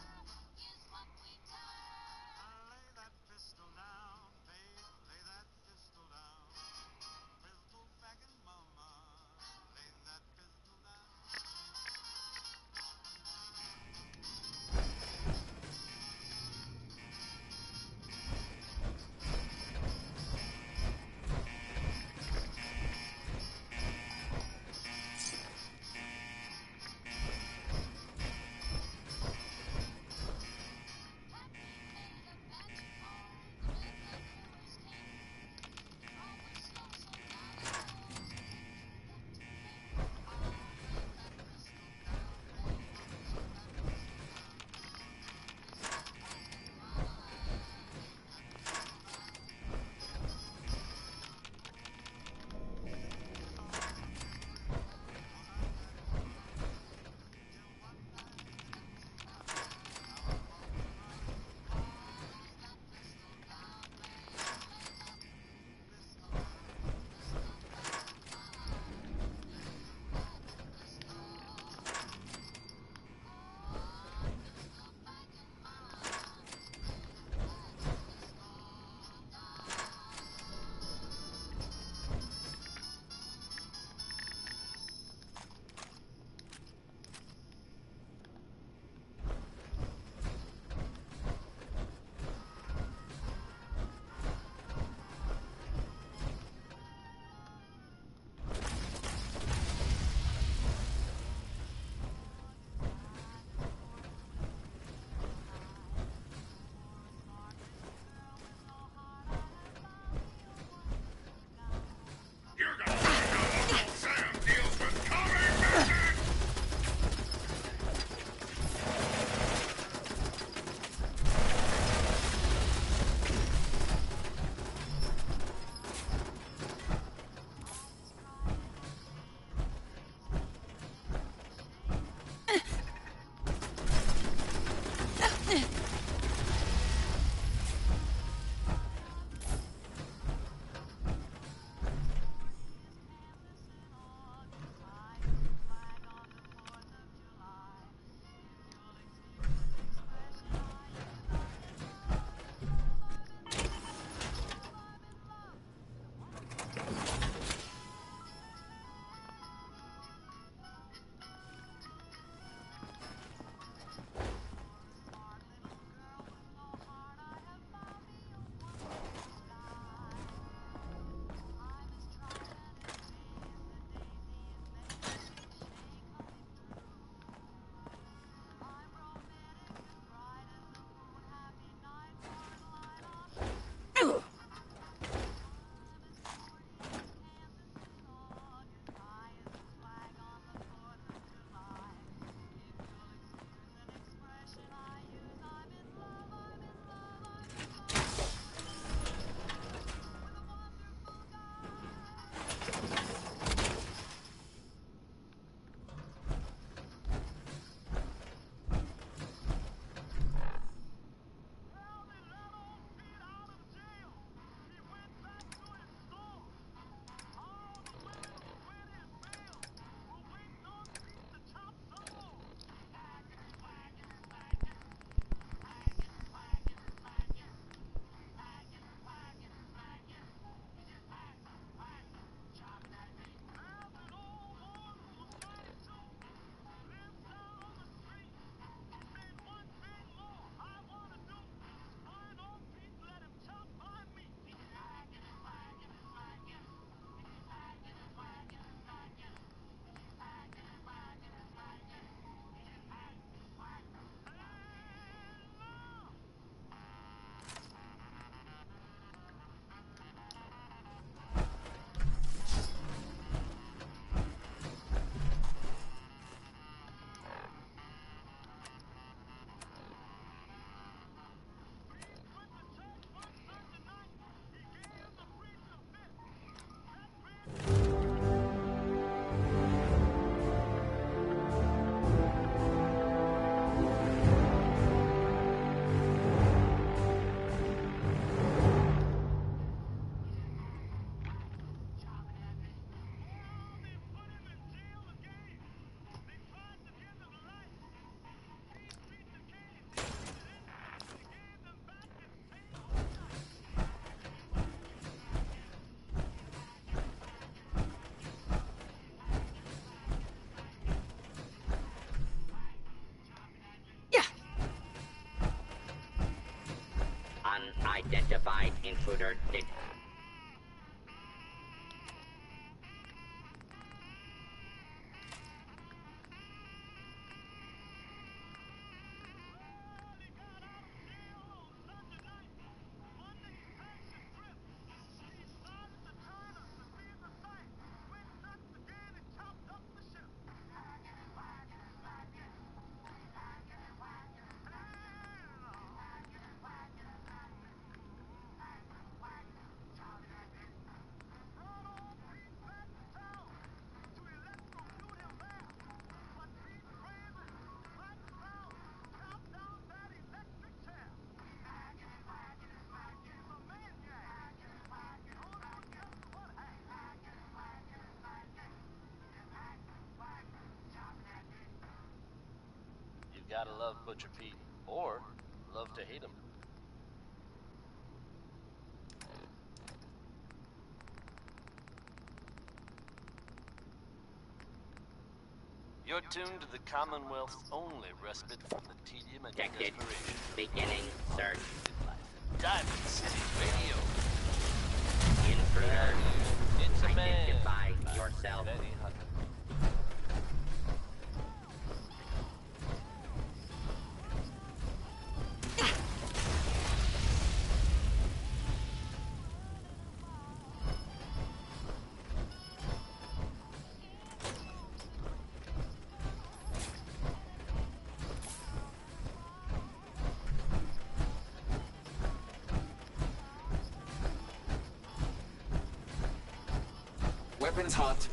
E: Unidentified intruder detected.
O: You gotta love Butcher Pete, or love to hate him. You're tuned to the Commonwealth's only respite from the tedium and
E: Detected.
O: desperation.
E: Beginning search.
O: Diamond City Radio.
E: Intruder.
O: It's a man.
E: Identify yourself.
O: Betty Hunter.
V: Weapons hot.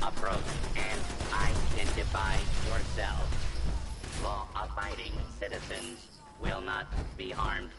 E: Approach and identify yourself. Law-abiding citizens will not be harmed.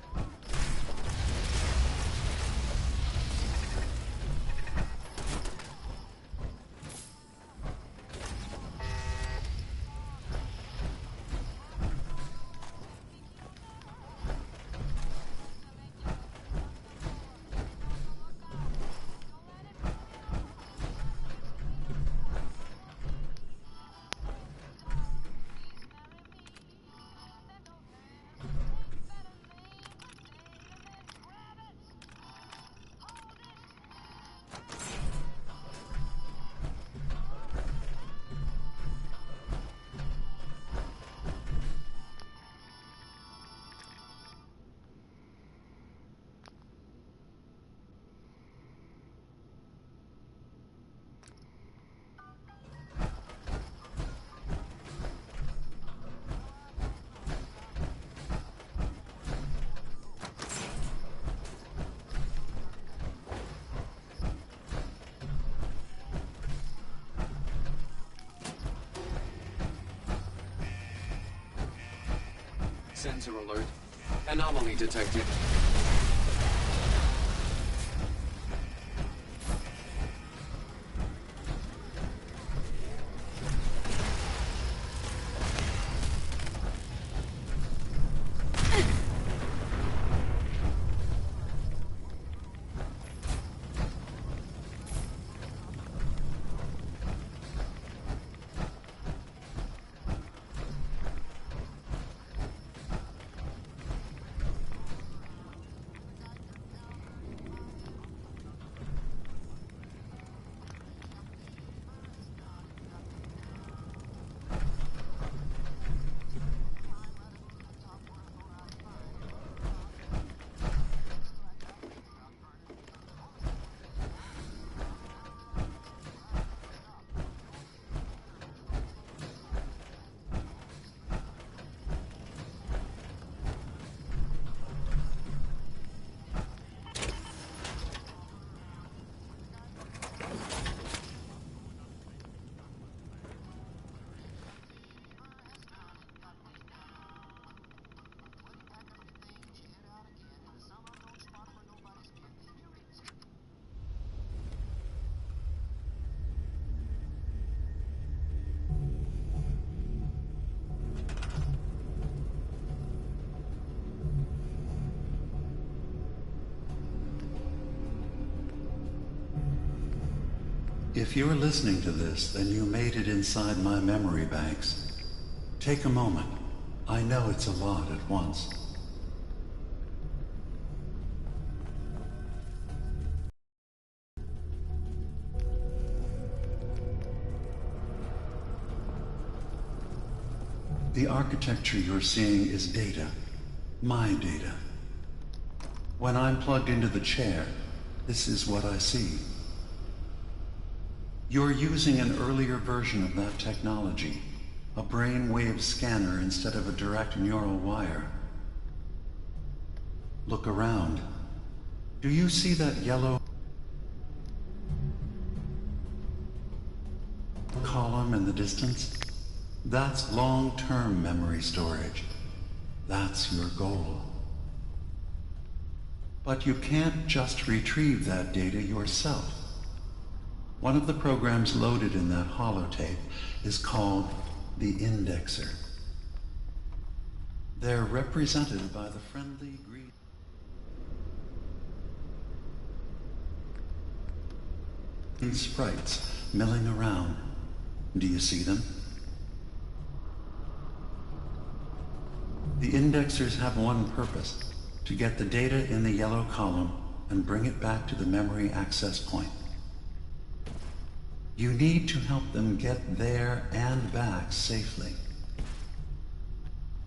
V: Sensor alert. Anomaly detected.
H: If you're listening to this, then you made it inside my memory banks. Take a moment. I know it's a lot at once. The architecture you're seeing is data. My data. When I'm plugged into the chair, this is what I see. You're using an earlier version of that technology, a brainwave scanner instead of a direct neural wire. Look around. Do you see that yellow column in the distance? That's long-term memory storage. That's your goal. But you can't just retrieve that data yourself. One of the programs loaded in that holotape is called the indexer. They're represented by the friendly green sprites milling around. Do you see them? The indexers have one purpose: to get the data in the yellow column and bring it back to the memory access point. You need to help them get there and back safely.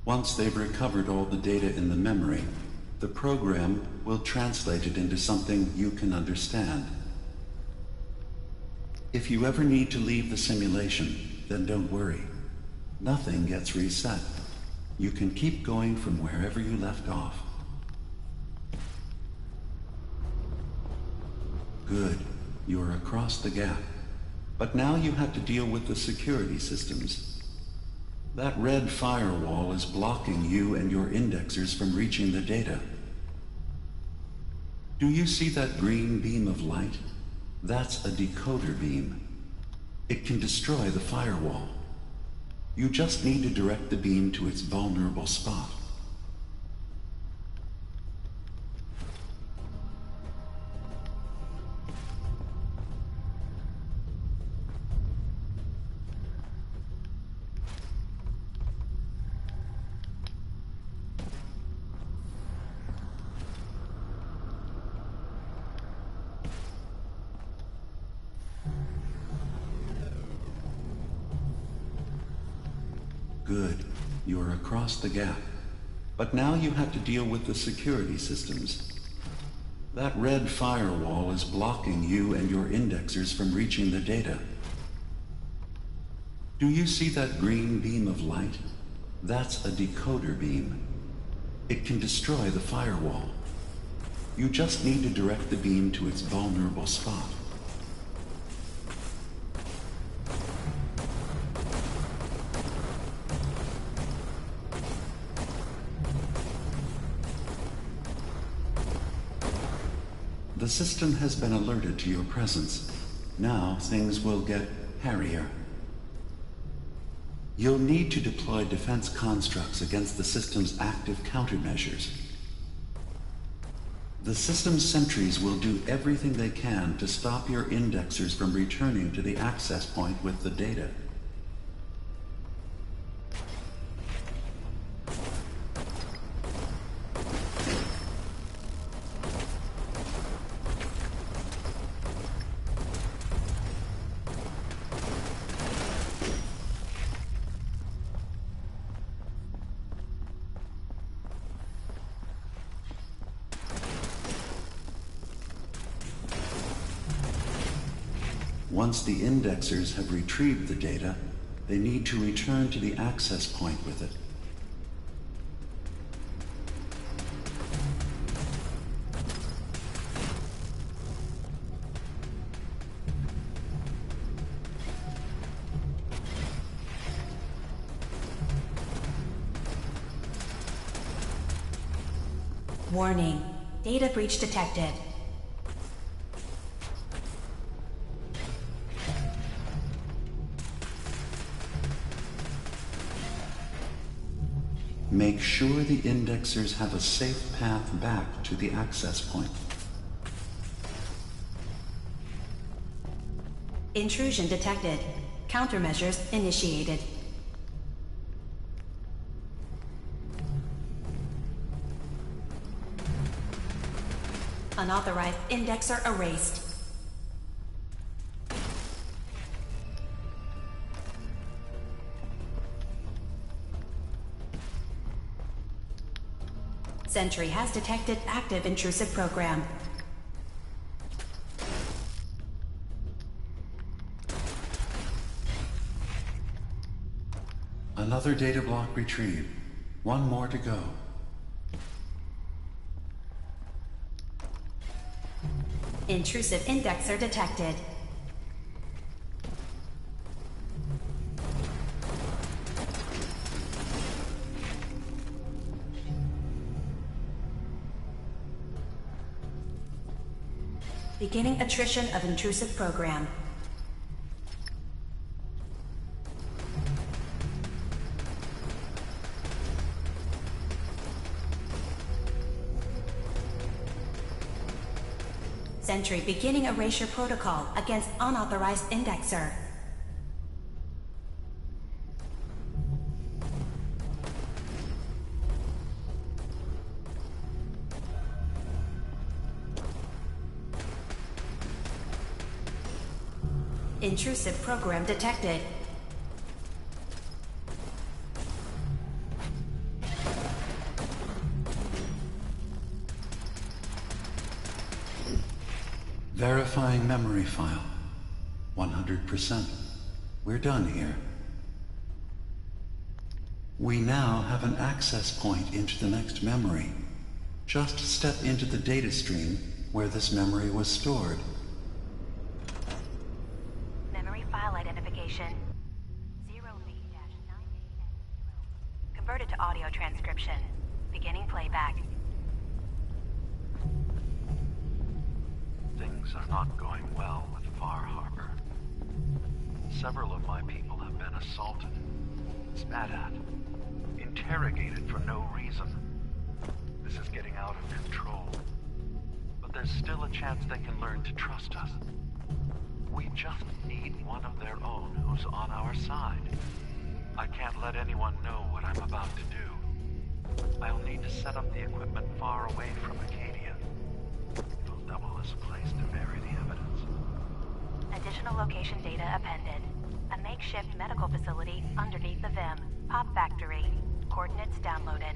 H: Once they've recovered all the data in the memory, the program will translate it into something you can understand. If you ever need to leave the simulation, then don't worry. Nothing gets reset. You can keep going from wherever you left off. Good. You're across the gap. But now you have to deal with the security systems. That red firewall is blocking you and your indexers from reaching the data. Do you see that green beam of light? That's a decoder beam. It can destroy the firewall. You just need to direct the beam to its vulnerable spot. Good. You're across the gap. But now you have to deal with the security systems. That red firewall is blocking you and your indexers from reaching the data. Do you see that green beam of light? That's a decoder beam. It can destroy the firewall. You just need to direct the beam to its vulnerable spot. The system has been alerted to your presence. Now things will get hairier. You'll need to deploy defense constructs against the system's active countermeasures. The system's sentries will do everything they can to stop your indexers from returning to the access point with the data. Once the indexers have retrieved the data, they need to return to the access point with it.
K: Warning. Data breach detected.
H: Make sure the indexers have a safe path back to the access point.
K: Intrusion detected. Countermeasures initiated. Unauthorized indexer erased. Sentry has detected active intrusive program.
H: Another data block retrieved. One more to go.
K: Intrusive indexer detected. Beginning attrition of intrusive program. Sentry beginning erasure protocol against unauthorized indexer. Intrusive program detected.
H: Verifying memory file. 100%. We're done here. We now have an access point into the next memory. Just step into the data stream where this memory was stored.
J: Memory file identification 0B-9890. Converted to audio transcription. Beginning playback.
H: Things are not going well with Far Harbor. Several of my people have been assaulted, spat at, interrogated for no reason. This is getting out of control. But there's still a chance they can learn to trust us. We just need one of their own who's on our side. I can't let anyone know what I'm about to do. I'll need to set up the equipment far away from Acadia. It'll double as a place to bury the evidence.
J: Additional location data appended. A makeshift medical facility underneath the VIM. Pop factory. Coordinates downloaded.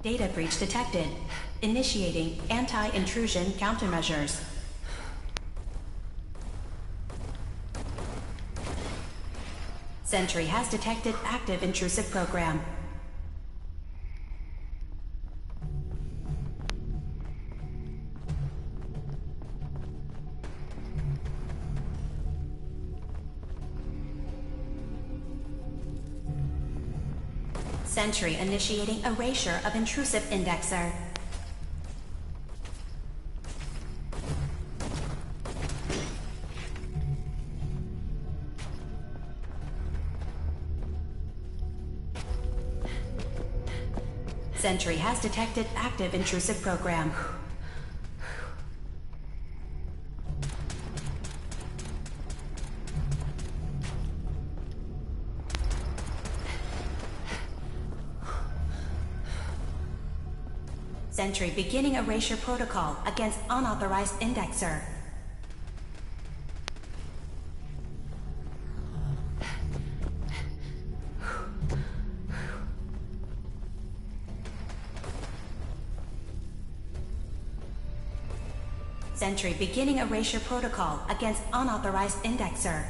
K: Data breach detected. Initiating anti-intrusion countermeasures. Sentry has detected active intrusive program. Sentry initiating erasure of intrusive indexer. Sentry has detected active intrusive program. Sentry beginning erasure protocol against unauthorized indexer. Sentry beginning erasure protocol against unauthorized indexer.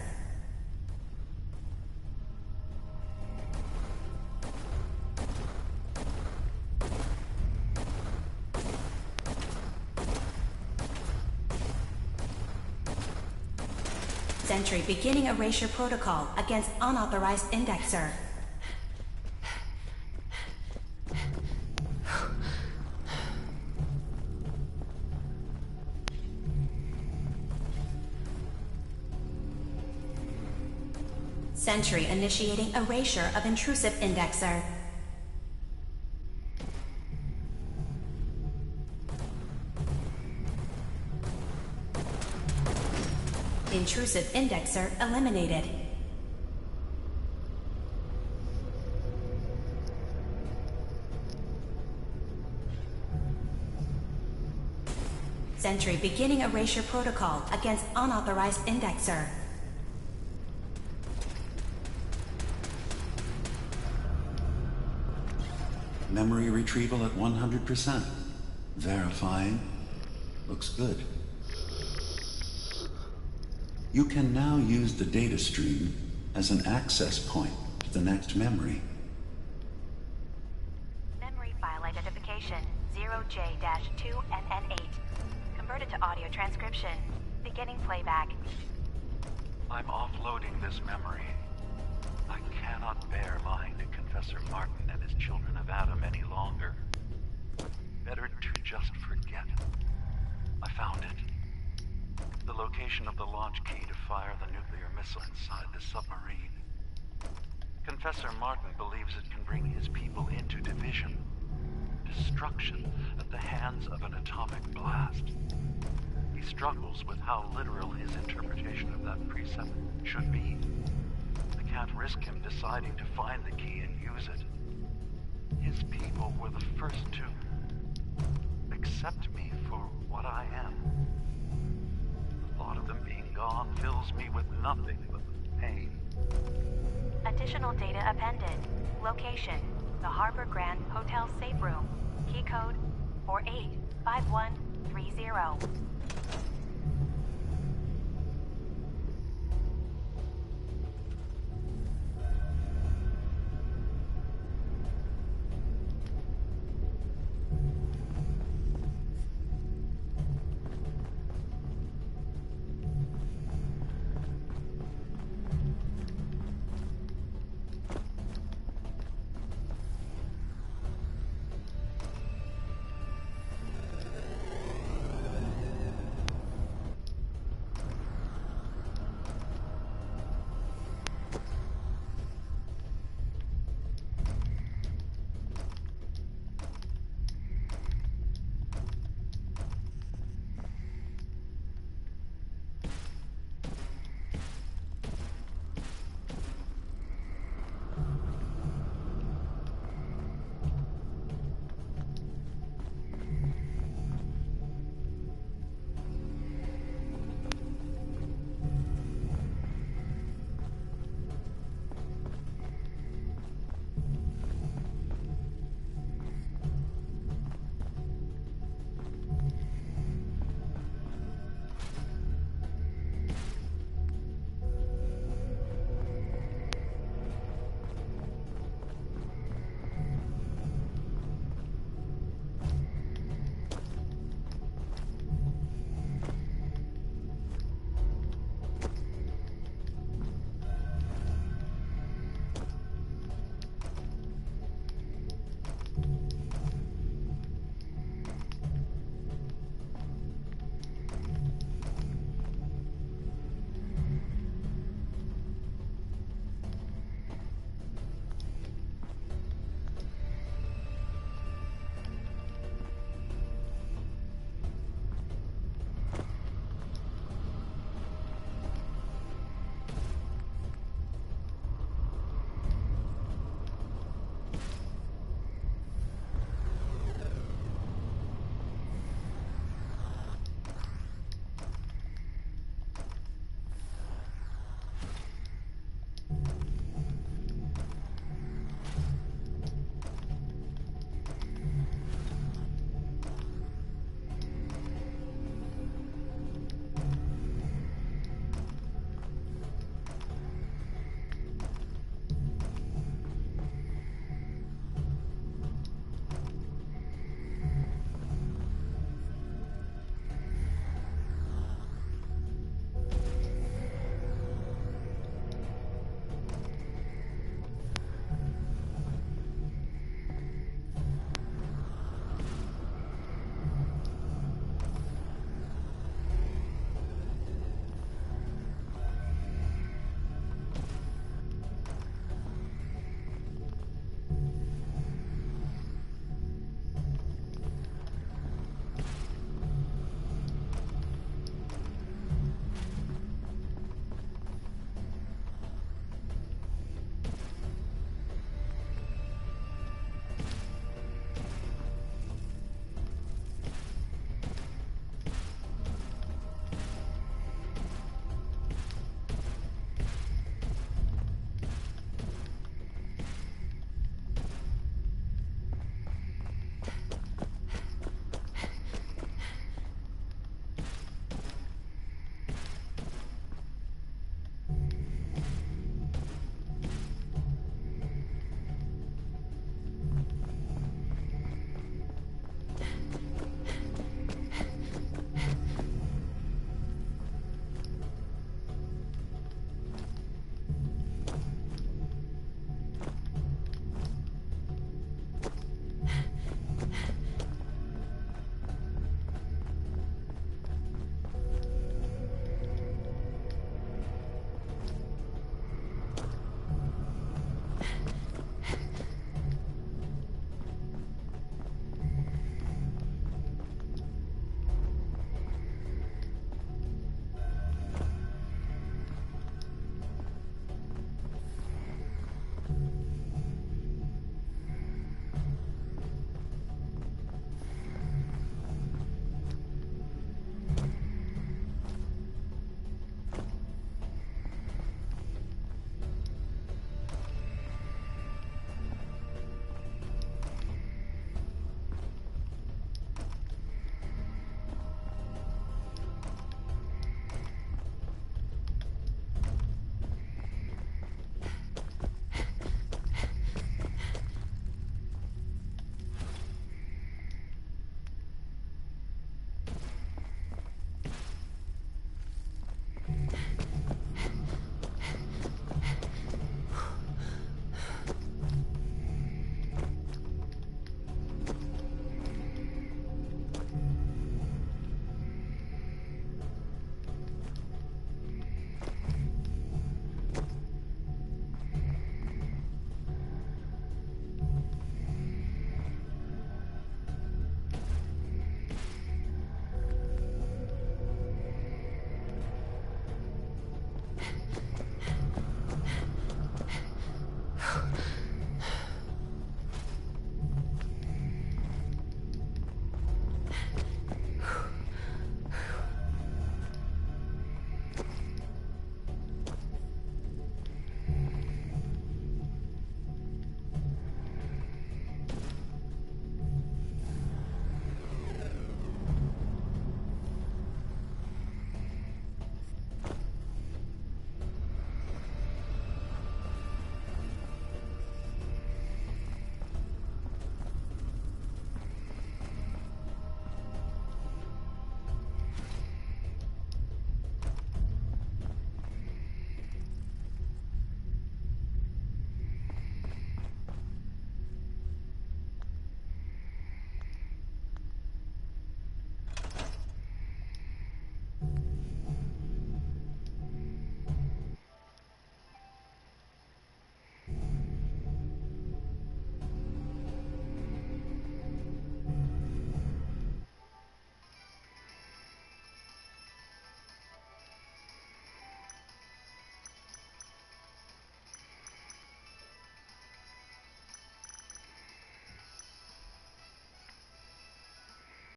K: Sentry beginning erasure protocol against unauthorized indexer. Sentry initiating erasure of intrusive indexer. Intrusive indexer eliminated. Sentry beginning erasure protocol against unauthorized indexer.
H: Memory retrieval at 100%. Verifying. Looks good. You can now use the data stream as an access point to the next memory.
M: Memory file identification 0J-2NN8. Converted to audio transcription. Beginning playback.
N: I'm offloading this memory. I cannot bear lying to Confessor Martin and his children of Adam any longer. Better to just forget. I found it. The location of the launch key to fire the nuclear missile inside the submarine. Confessor Martin believes it can bring his people into division, destruction at the hands of an atomic blast. He struggles with how literal his interpretation of that precept should be. I can't risk him deciding to find the key and use it. His people were the first to accept me for what I am. The thought of them being gone fills me with nothing but pain.
M: Additional data appended. Location: the Harbor Grand Hotel safe room. Key code 485130.